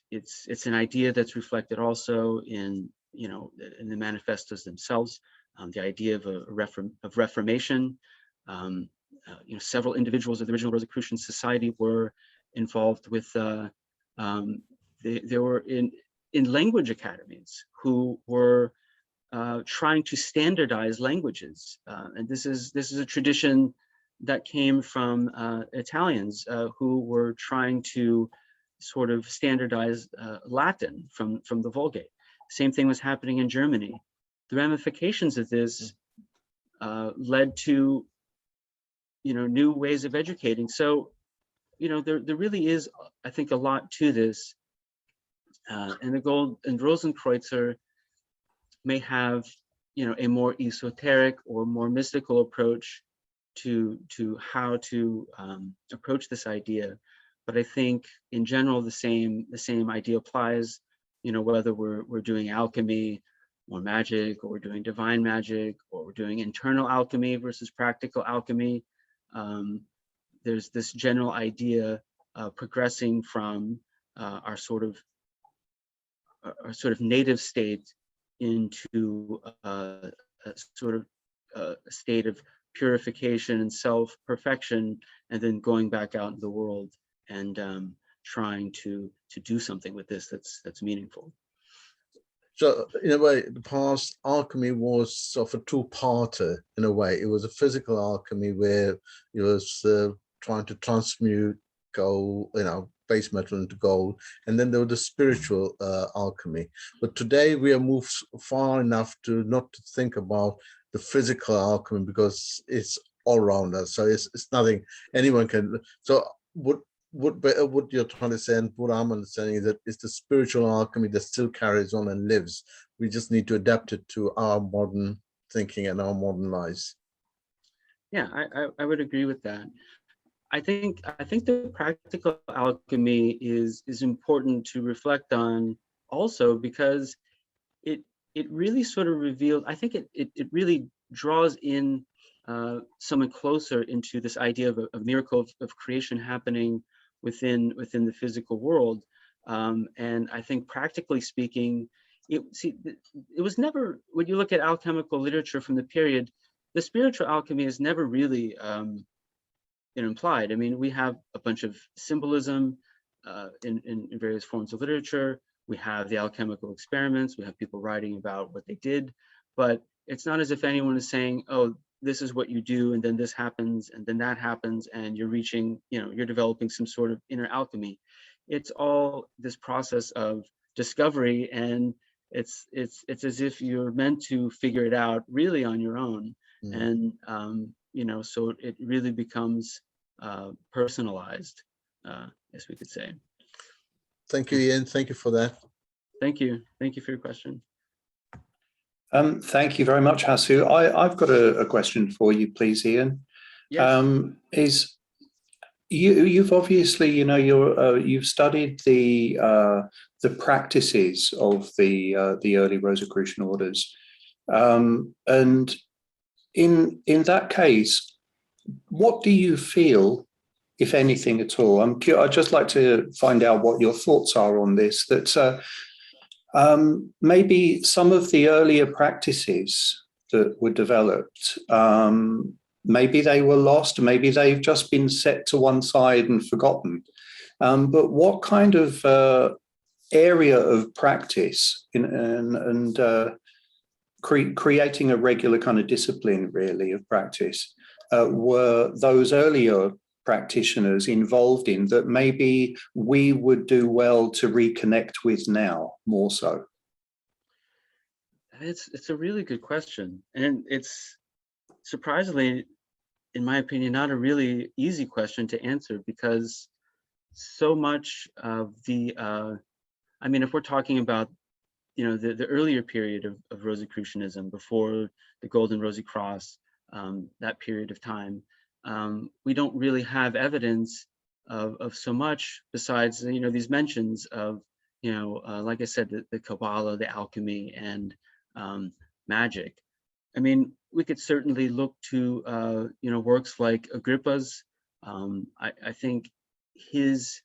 an idea that's reflected also in the manifestos themselves. The idea of reformation. Several individuals of the original Rosicrucian Society were involved with. They were in language academies who were trying to standardize languages, and this is a tradition that came from Italians who were trying to sort of standardize Latin from the Vulgate. Same thing was happening in Germany. The ramifications of this led to new ways of educating. So there really is, I think, a lot to this, and the Gold and Rosenkreuzer may have a more esoteric or more mystical approach to how to approach this idea. But I think in general the same idea applies, whether we're doing alchemy or magic, or we're doing divine magic, or we're doing internal alchemy versus practical alchemy. There's this general idea progressing from our sort of native state into a sort of a state of purification and self-perfection, and then going back out in the world and trying to do something with this that's meaningful. So in a way, the past alchemy was sort of a two-parter in a way. It was a physical alchemy where it was trying to transmute gold, base metal into gold, and then there was the spiritual alchemy. But today we have moved far enough to not to think about the physical alchemy because it's all around us. So it's nothing anyone can. So what what you're trying to say, and what I'm understanding, is that it's the spiritual alchemy that still carries on and lives. We just need to adapt it to our modern thinking and our modern lives. Yeah, I would agree with that. I think the practical alchemy is important to reflect on also, because it really sort of revealed, I think it really draws in someone closer into this idea of a miracle of creation happening within the physical world. And I think, practically speaking, it was never, when you look at alchemical literature from the period, the spiritual alchemy is never really implied. I mean, we have a bunch of symbolism in various forms of literature. We have the alchemical experiments. We have people writing about what they did, but it's not as if anyone is saying, oh, this is what you do, and then this happens, and then that happens, and you're reaching, you're developing some sort of inner alchemy. It's all this process of discovery, and it's as if you're meant to figure it out really on your own. And so it really becomes personalized, as we could say. Thank you, Ian. Thank you for that. Thank you for your question. Thank you very much, Hasu. I've got a question for you, please, Ian. Yes. You've obviously, you've studied the practices of the early Rosicrucian orders, and in that case, what do you feel, if anything at all? I'd just like to find out what your thoughts are on this. That maybe some of the earlier practices that were developed, maybe they were lost, maybe they've just been set to one side and forgotten. But what kind of area of practice and creating a regular kind of discipline, really, of practice, were those earlier practitioners involved in that maybe we would do well to reconnect with now more so? It's a really good question, and it's surprisingly, in my opinion, not a really easy question to answer, because so much of the I mean, if we're talking about the earlier period of Rosicrucianism, before the Gold and Rosenkreuzer, that period of time, we don't really have evidence of so much besides these mentions of like I said, the Kabbalah, the alchemy, and magic. I mean, we could certainly look to works like Agrippa's. I think his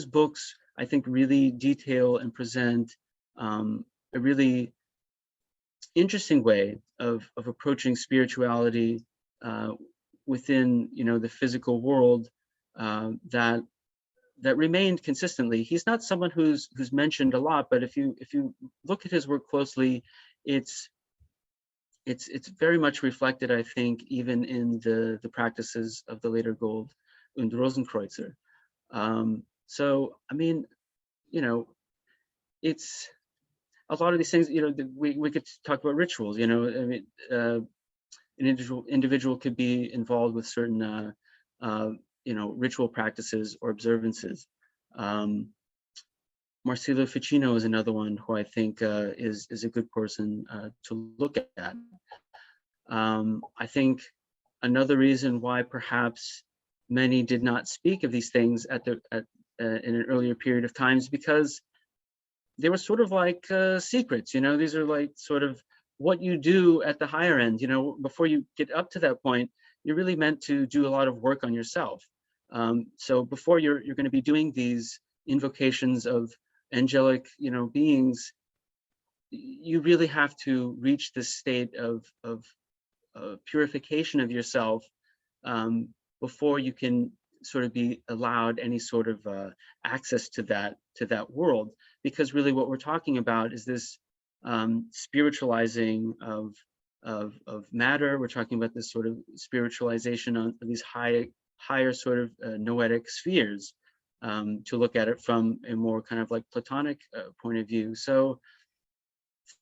books, I think, really detail and present a really interesting way of approaching spirituality within the physical world, that remained consistently. He's not someone who's mentioned a lot, but if you look at his work closely, it's very much reflected, I think, even in the practices of the later Gold und Rosenkreuzer. So I mean, it's a lot of these things. We could talk about rituals. I mean, an individual could be involved with certain ritual practices or observances. Marsilio Ficino is another one who I think is a good person to look at. I think another reason why perhaps many did not speak of these things in an earlier period of time is because they were sort of like secrets. These are like sort of what you do at the higher end. Before you get up to that point, you're really meant to do a lot of work on yourself. So before you're going to be doing these invocations of angelic beings, you really have to reach this state of purification of yourself before you can sort of be allowed any sort of access to that world. Because really what we're talking about is this spiritualizing of matter. We're talking about this sort of spiritualization on these higher sort of noetic spheres, to look at it from a more kind of like Platonic point of view. So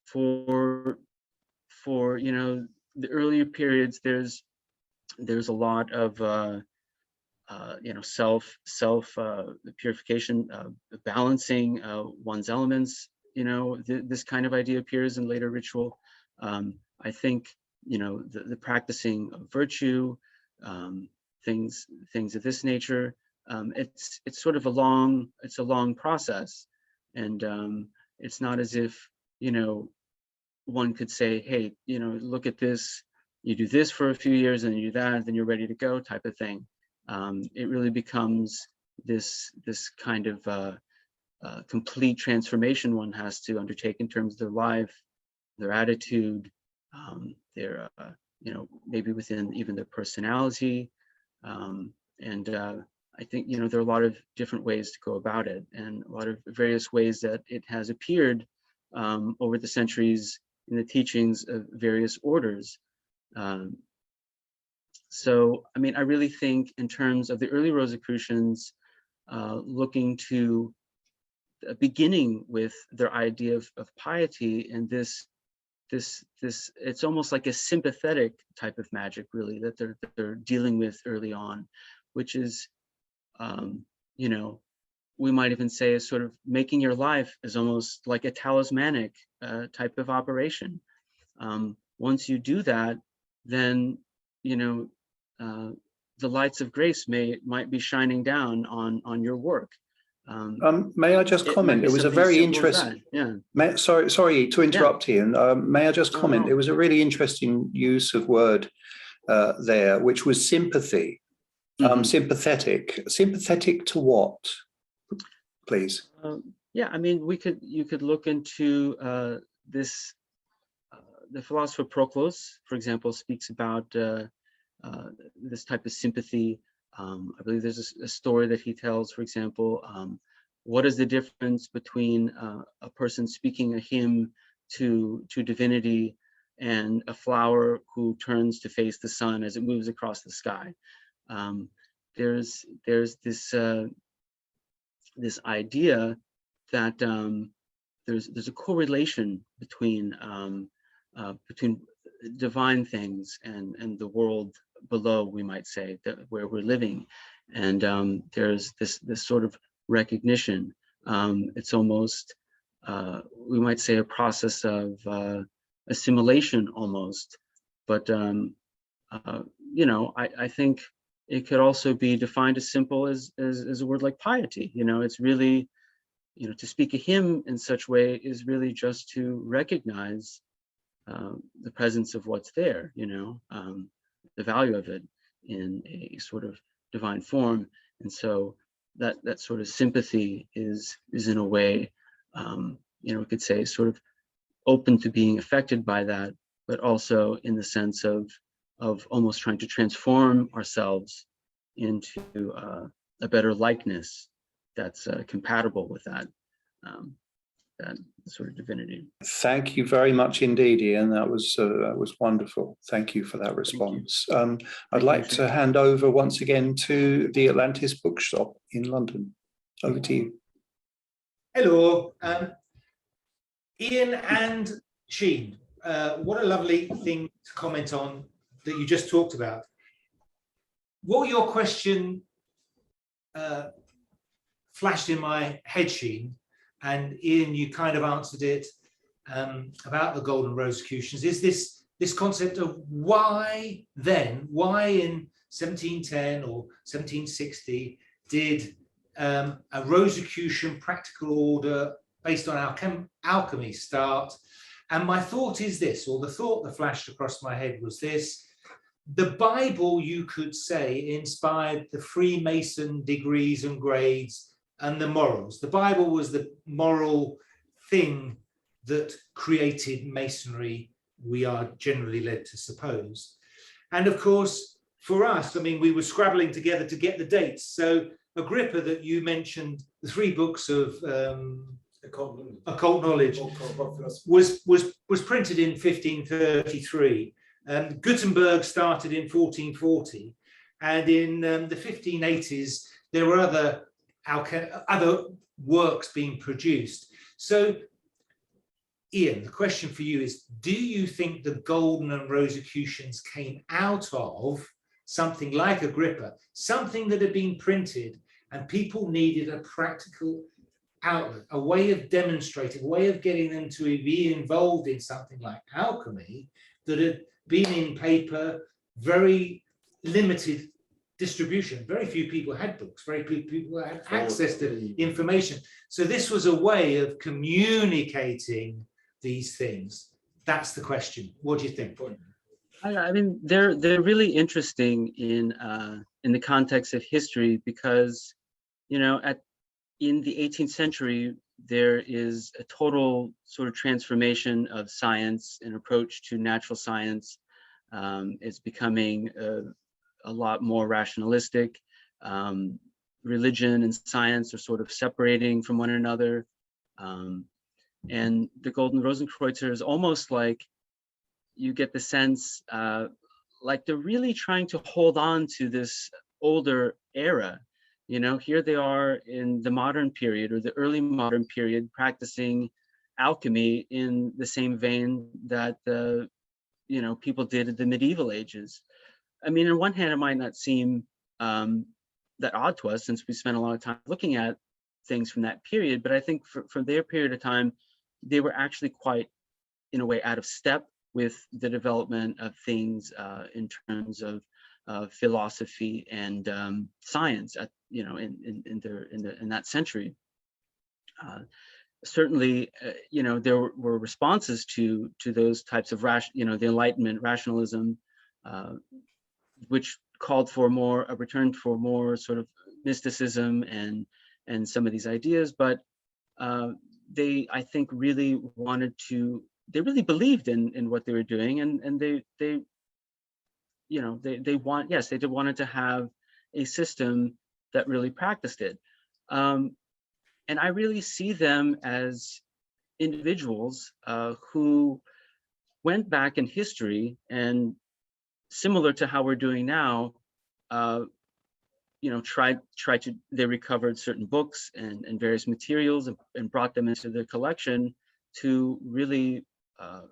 for the earlier periods, there's a lot of self purification, balancing one's elements. This kind of idea appears in later ritual. I think the practicing of virtue, things of this nature. It's sort of a long process, and it's not as if one could say, hey, look at this, you do this for a few years and you do that, then you're ready to go, type of thing. It really becomes this kind of complete transformation one has to undertake in terms of their life, their attitude, their maybe within even their personality, and I think there are a lot of different ways to go about it, and a lot of various ways that it has appeared over the centuries in the teachings of various orders. So, I mean, I really think in terms of the early Rosicrucians looking to beginning with their idea of piety, and this it's almost like a sympathetic type of magic, really, that they're dealing with early on, which is, we might even say is sort of making your life is almost like a talismanic type of operation. Once you do that, then the lights of grace might be shining down on your work. May I just comment? It was a very interesting. Yeah. Sorry to interrupt, Ian. May I just comment? No. It was a really interesting use of word there, which was sympathy. Sympathetic. Sympathetic to what, please? Yeah, I mean, you could look into this. The philosopher Proclus, for example, speaks about this type of sympathy. I believe there's a story that he tells, for example, what is the difference between a person speaking a hymn to divinity and a flower who turns to face the sun as it moves across the sky? There's this idea that there's a correlation between divine things and the world below, we might say, where we're living, and there's this sort of recognition. It's almost we might say a process of assimilation almost, but I think it could also be defined as simple as a word like piety. It's really, to speak a hymn in such way is really just to recognize the presence of what's there, the value of it in a sort of divine form. And so that sort of sympathy is in a way, we could say sort of open to being affected by that, but also in the sense of almost trying to transform ourselves into a better likeness that's compatible with that sort of divinity. Thank you very much indeed, Ian. That was wonderful. Thank you for that response. I'd like to hand over once again to the Atlantis Bookshop in London. Over to you. Hello, Ian and Sheen. What a lovely thing to comment on that you just talked about. What your question flashed in my head, Sheen, and Ian, you kind of answered it about the Gold and Rosenkreuzer, is this concept of why then, why in 1710 or 1760 did a Rosicrucian practical order based on alchemy start? And my thought is this, or the thought that flashed across my head was this: the Bible, you could say, inspired the Freemason degrees and grades and the morals. The Bible was the moral thing that created Masonry, we are generally led to suppose. And of course, for us, I mean, we were scrabbling together to get the dates. So Agrippa, that you mentioned, the 3 books of occult knowledge was printed in 1533. Gutenberg started in 1440, and in the 1580s there were other works being produced. So Ian, the question for you is, do you think the Golden and Rosicrucians came out of something like Agrippa, something that had been printed, and people needed a practical outlet, a way of demonstrating, a way of getting them to be involved in something like alchemy that had been in paper, very limited distribution. Very few people had books, very few people had access to information. So this was a way of communicating these things. That's the question. What do you think? I mean, they're really interesting in the context of history because, you know, in the 18th century, there is a total sort of transformation of science and approach to natural science. It's becoming a lot more rationalistic. Religion and science are sort of separating from one another. And the Gold and Rosenkreuzer is almost like you get the sense like they're really trying to hold on to this older era. You know, here they are in the modern period or the early modern period practicing alchemy in the same vein that the, you know, people did in the medieval ages. I mean, on one hand, it might not seem that odd to us since we spent a lot of time looking at things from that period, but I think for their period of time, they were actually quite, in a way, out of step with the development of things in terms of philosophy and science, at, you know, in that century. Certainly, you know, there were responses to those types of you know, the Enlightenment rationalism, which called for a return for more sort of mysticism and some of these ideas, but they, I think, really wanted to. They really believed in what they were doing, and they you know, they wanted to have a system that really practiced it. And I really see them as individuals who went back in history and, similar to how we're doing now, you know, they recovered certain books and various materials and brought them into their collection to really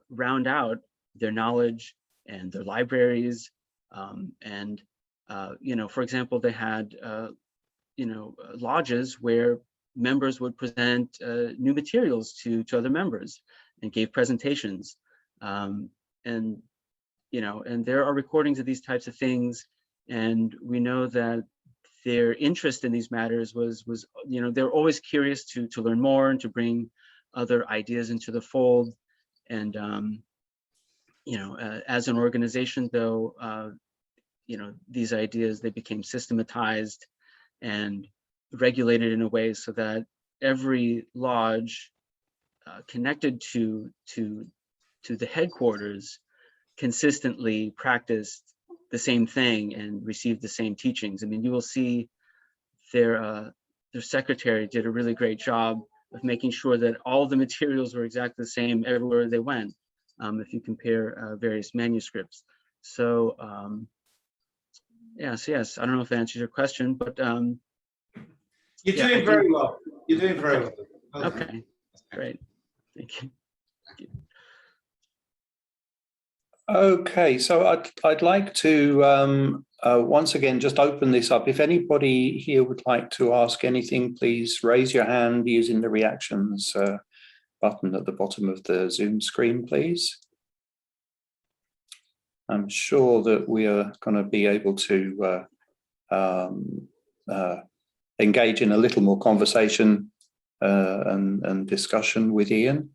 round out their knowledge and their libraries. And you know, for example, they had you know, lodges where members would present new materials to other members and gave presentations. And you know, and there are recordings of these types of things, and we know that their interest in these matters was you know, they're always curious to learn more and to bring other ideas into the fold. And you know, as an organization, though, you know, these ideas, they became systematized and regulated in a way so that every lodge connected to the headquarters consistently practiced the same thing and received the same teachings. I mean, you will see their secretary did a really great job of making sure that all the materials were exactly the same everywhere they went, if you compare various manuscripts. So yes, I don't know if that answers your question, but you're doing very well. You're doing very well. Okay, great. Thank you. Okay, so I'd like to once again just open this up. If anybody here would like to ask anything, please raise your hand using the reactions button at the bottom of the Zoom screen, please. I'm sure that we are going to be able to engage in a little more conversation and discussion with Ian.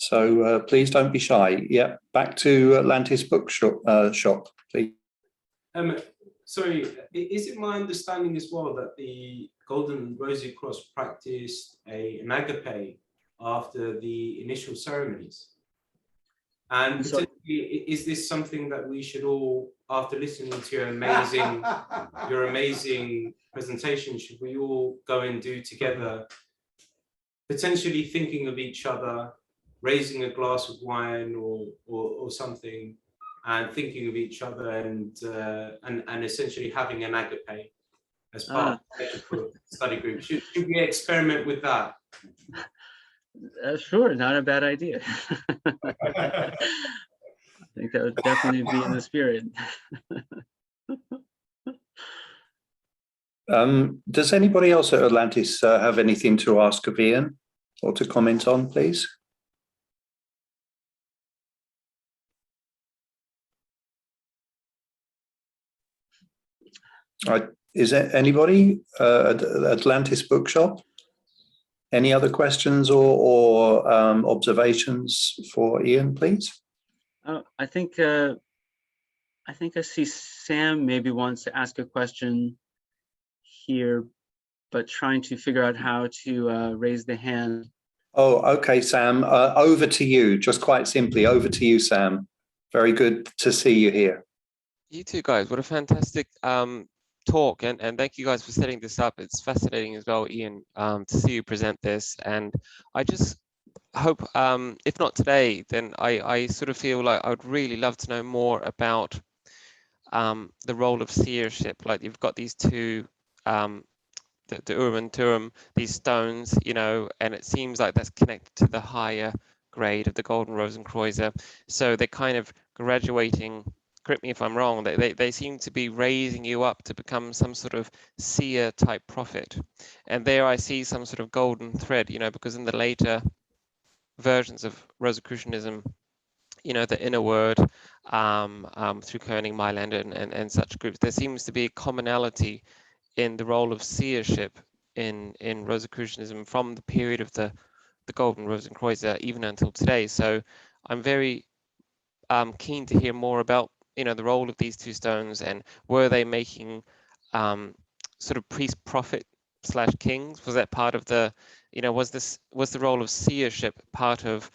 So please don't be shy. Yeah, back to Atlantis Bookshop, please. Sorry, is it my understanding as well that the Gold and Rosenkreuzer practiced an agape after the initial ceremonies? And potentially, is this something that we should all, after listening to your amazing presentation, should we all go and do together, potentially thinking of each other, raising a glass of wine or something, and thinking of each other and essentially having an agape as part of the study group? Should we experiment with that? Sure, not a bad idea. I think that would definitely be in the spirit. Does anybody else at Atlantis have anything to ask of Ian or to comment on, please? Is there anybody at Atlantis Bookshop? Any other questions or observations for Ian, please? I think I see Sam maybe wants to ask a question here, but trying to figure out how to raise the hand. Oh, okay, Sam. Over to you. Just quite simply, over to you, Sam. Very good to see you here. You too, guys. What a fantastic talk, and thank you guys for setting this up. It's fascinating as well, Ian, to see you present this. And I just hope, if not today, then I sort of feel like I would really love to know more about the role of seership. Like you've got these two, the Urim and Thummim, these stones, you know, and it seems like that's connected to the higher grade of the Gold and Rosenkreuzer. So they're kind of graduating. Correct me if I'm wrong, they seem to be raising you up to become some sort of seer type prophet. And there I see some sort of golden thread, you know, because in the later versions of Rosicrucianism, you know, the inner word through Koenig, Mailander and such groups, there seems to be a commonality in the role of seership in Rosicrucianism from the period of the Golden Rosenkreuzer even until today. So I'm very keen to hear more about, you know, the role of these two stones, and were they making sort of priest prophet / kings? Was that part of the, you know, was the role of seership part of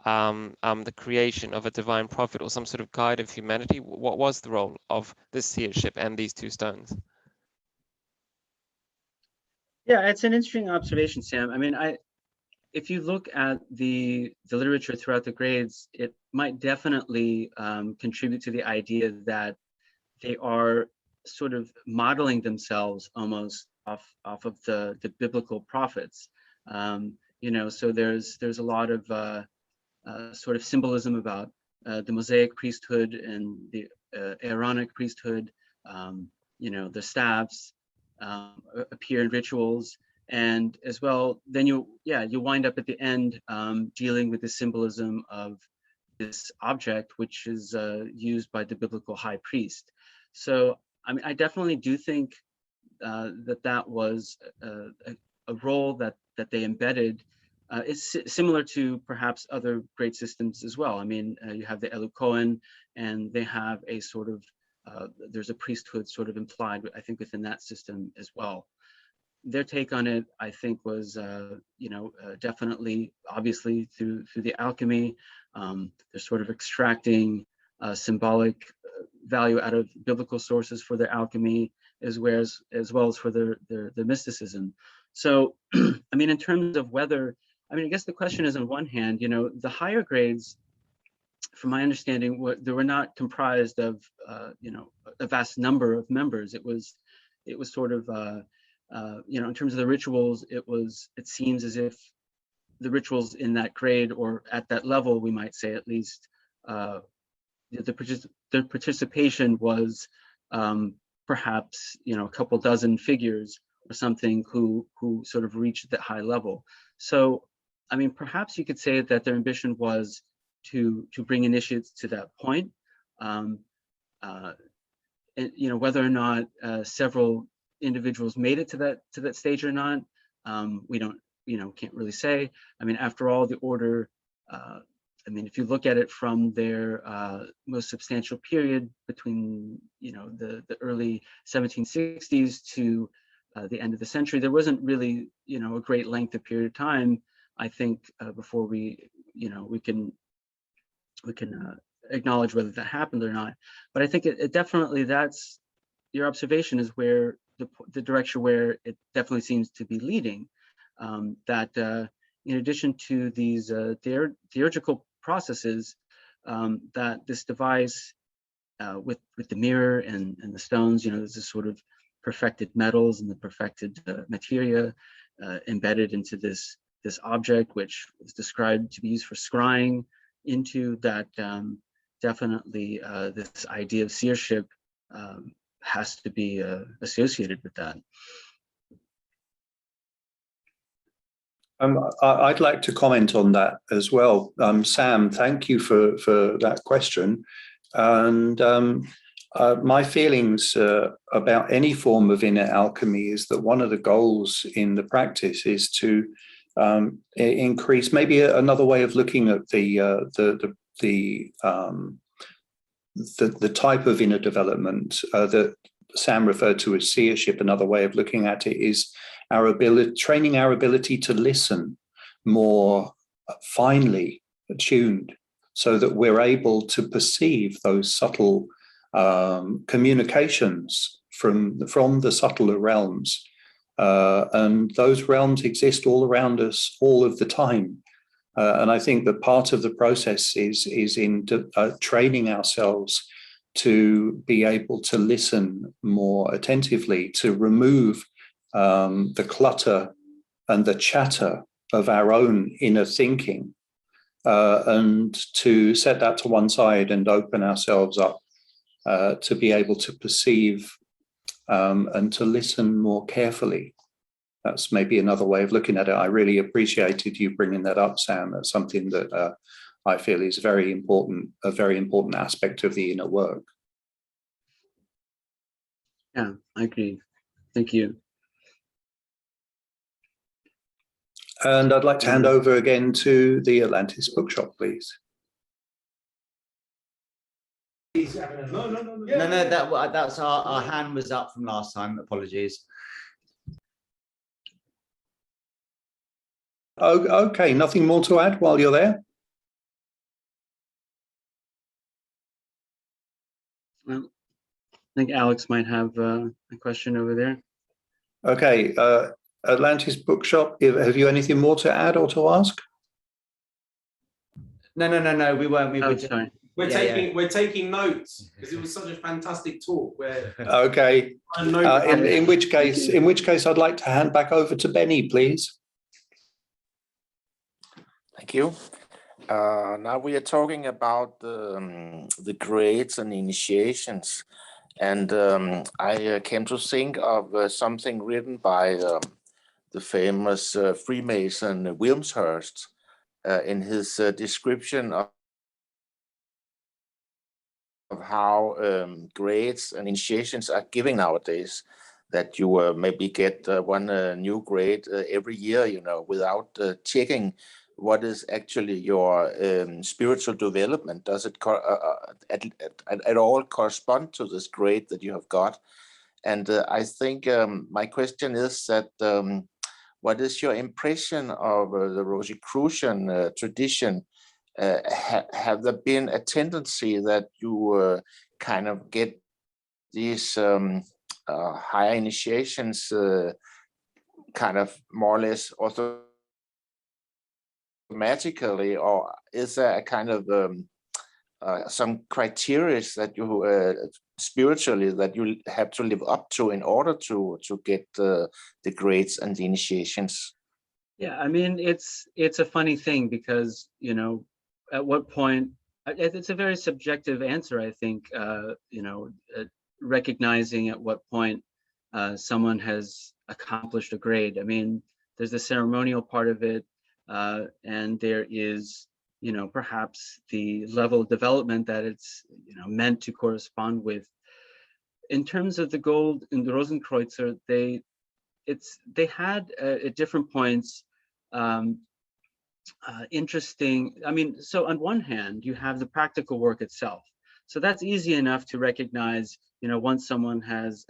the creation of a divine prophet or some sort of guide of humanity? What was the role of this seership and these two stones? Yeah, it's an interesting observation, Sam. I mean, if you look at the literature throughout the grades, it might definitely contribute to the idea that they are sort of modeling themselves almost off of the biblical prophets. You know, so there's a lot of sort of symbolism about the Mosaic priesthood and the Aaronic priesthood. You know, the staffs appear in rituals. And as well, then you wind up at the end dealing with the symbolism of this object, which is used by the biblical high priest. So, I mean, I definitely do think that was a role that they embedded. It's similar to perhaps other great systems as well. I mean, you have the Elu Kohen, and they have a sort of, there's a priesthood sort of implied, I think, within that system as well. Their take on it, I think, was, you know, definitely, obviously, through the alchemy. They're sort of extracting symbolic value out of biblical sources for their alchemy, as well as for their mysticism. So, I mean, in terms of whether, I mean, I guess the question is, on one hand, you know, the higher grades, from my understanding, they were not comprised of, you know, a vast number of members. It was sort of, you know, in terms of the rituals, it seems as if the rituals in that grade, or at that level, we might say at least, the participation was perhaps, you know, a couple dozen figures or something who sort of reached that high level. So, I mean, perhaps you could say that their ambition was to bring initiates to that point. And, you know, whether or not several individuals made it to that stage or not, we don't, you know, can't really say. I mean, after all, the order, I mean, if you look at it from their most substantial period between, you know, the early 1760s to the end of the century, there wasn't really, you know, a great length of period of time, I think, before we, you know, we can acknowledge whether that happened or not. But I think it definitely, that's your observation, is where the direction where it definitely seems to be leading. That in addition to these theurgical processes, that this device with the mirror and the stones, you know, there's this sort of perfected metals and the perfected materia embedded into this object, which is described to be used for scrying into that. Definitely this idea of seership has to be associated with that. I'd like to comment on that as well. Sam, thank you for that question. And my feelings about any form of inner alchemy is that one of the goals in the practice is to increase, maybe another way of looking at the type of inner development that Sam referred to as seership. Another way of looking at it is our ability, training our ability to listen more finely attuned, so that we're able to perceive those subtle communications from the subtler realms. And those realms exist all around us all of the time. And I think that part of the process is in training ourselves to be able to listen more attentively, to remove the clutter and the chatter of our own inner thinking, and to set that to one side and open ourselves up to be able to perceive and to listen more carefully. That's maybe another way of looking at it. I really appreciated you bringing that up, Sam. That's something that I feel is very important, a very important aspect of the inner work. Yeah, I agree. Thank you. And I'd like to hand over again to the Atlantis Bookshop, please. No, that's our hand was up from last time. Apologies. Okay, nothing more to add while you're there? Well, I think Alex might have a question over there. Okay, Atlantis Bookshop, have you anything more to add or to ask? No, we weren't. Oh, sorry. We're taking notes because it was such a fantastic talk. Okay. In which case, I'd like to hand back over to Benny, please. Thank you. Now we are talking about the grades and initiations, and I came to think of something written by the famous Freemason Wilmshurst in his description of how grades and initiations are given nowadays. That you maybe get one new grade every year, without checking what is actually your spiritual development. Does it at all correspond to this grade that you have got? And I think my question is that what is your impression of the Rosicrucian tradition? Have there been a tendency that you kind of get these higher initiations kind of more or less automatically, or is there a kind of some criteria that you spiritually that you have to live up to in order to get the grades and the initiations? Yeah, I mean, it's a funny thing because, at what point, it's a very subjective answer, I think, recognizing at what point someone has accomplished a grade. I mean, there's the ceremonial part of it, and there is, perhaps the level of development that it's, meant to correspond with. In terms of the Gold and the Rosenkreuzer, they had at different points interesting. I mean, so on one hand, you have the practical work itself. So that's easy enough to recognize, once someone has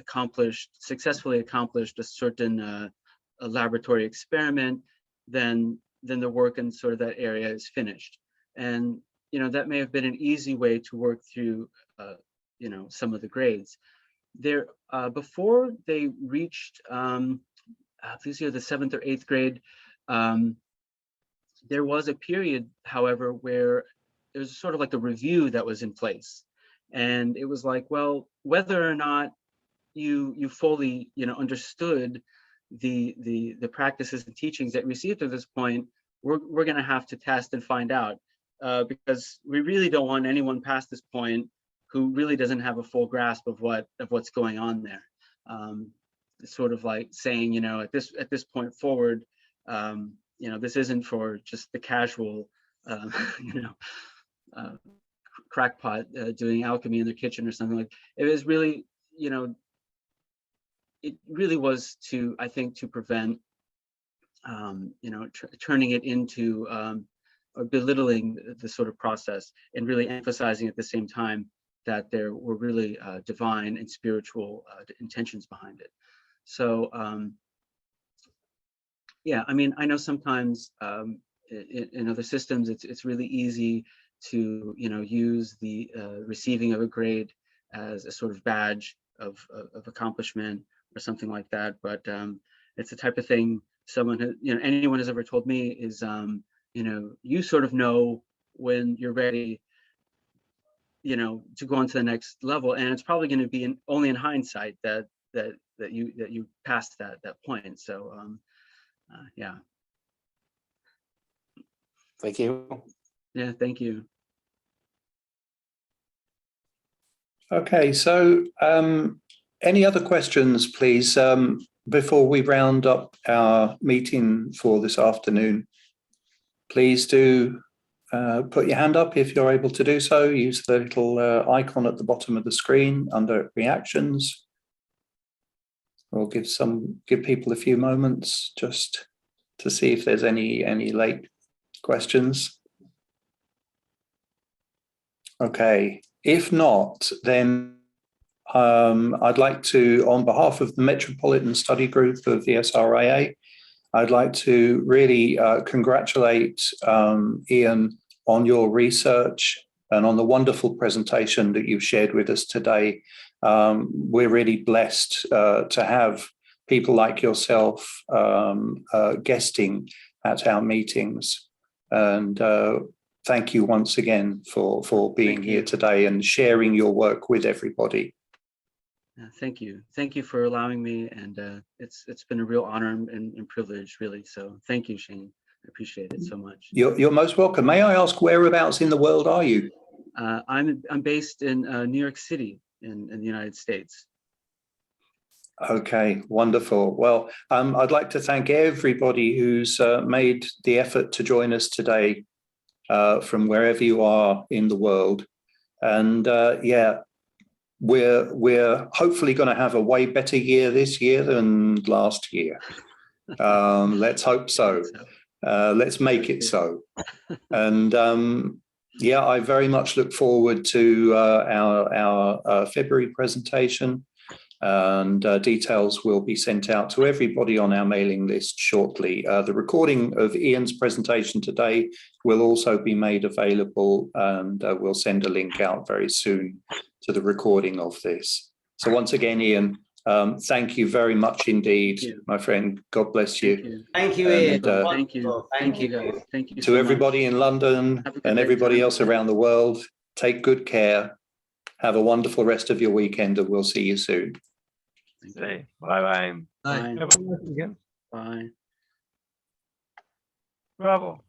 successfully accomplished a certain a laboratory experiment, then the work in sort of that area is finished. And, that may have been an easy way to work through, some of the grades. There, before they reached, please hear the 7th or 8th grade, there was a period, however, where it was sort of like a review that was in place. And it was like, well, whether or not you fully, understood the practices and teachings that you received at this point, we're going to have to test and find out, because we really don't want anyone past this point who really doesn't have a full grasp of what's going on there. It's sort of like saying, you know, at this point forward, you know, this isn't for just the casual, you know, crackpot doing alchemy in their kitchen or something like. It was really, you know, it really was to, I think, to prevent, you know, turning it into or belittling the sort of process, and really emphasizing at the same time that there were really divine and spiritual intentions behind it. So yeah, I mean, I know sometimes in other systems it's really easy to, you know, use the receiving of a grade as a sort of badge of accomplishment or something like that. But it's the type of thing someone who, you know, anyone has ever told me is, you know, you sort of know when you're ready, you know, to go on to the next level, and it's probably going to be only in hindsight that you passed that point. So yeah. Thank you. Yeah, thank you. Okay, so any other questions, please, before we round up our meeting for this afternoon? Please do put your hand up if you're able to do so. Use the little icon at the bottom of the screen under reactions. We'll give people a few moments just to see if there's any late questions. Okay, if not, then I'd like to, on behalf of the Metropolitan Study Group of the SRIA, I'd like to really congratulate Ian on your research and on the wonderful presentation that you've shared with us today. We're really blessed to have people like yourself guesting at our meetings. And thank you once again for being here today and sharing your work with everybody. Thank you. Thank you for allowing me. And it's been a real honor and privilege, really. So thank you, Shane. I appreciate it so much. You're most welcome. May I ask, whereabouts in the world are you? I'm based in New York City in the United States. Okay, wonderful. Well, I'd like to thank everybody who's made the effort to join us today from wherever you are in the world. And yeah, we're hopefully going to have a way better year this year than last year. Let's hope so. Let's make it so. And yeah, I very much look forward to our February presentation, and details will be sent out to everybody on our mailing list shortly. The recording of Ian's presentation today will also be made available, and we'll send a link out very soon to the recording of this. So once again, Ian, thank you very much indeed, my friend. God bless you. Thank you, Ian. Thank you. Thank you, guys. Thank you to everybody in London and everybody else around the world. Take good care. Have a wonderful rest of your weekend, and we'll see you soon. Bye bye. Bye. Bye. Bye. Bravo.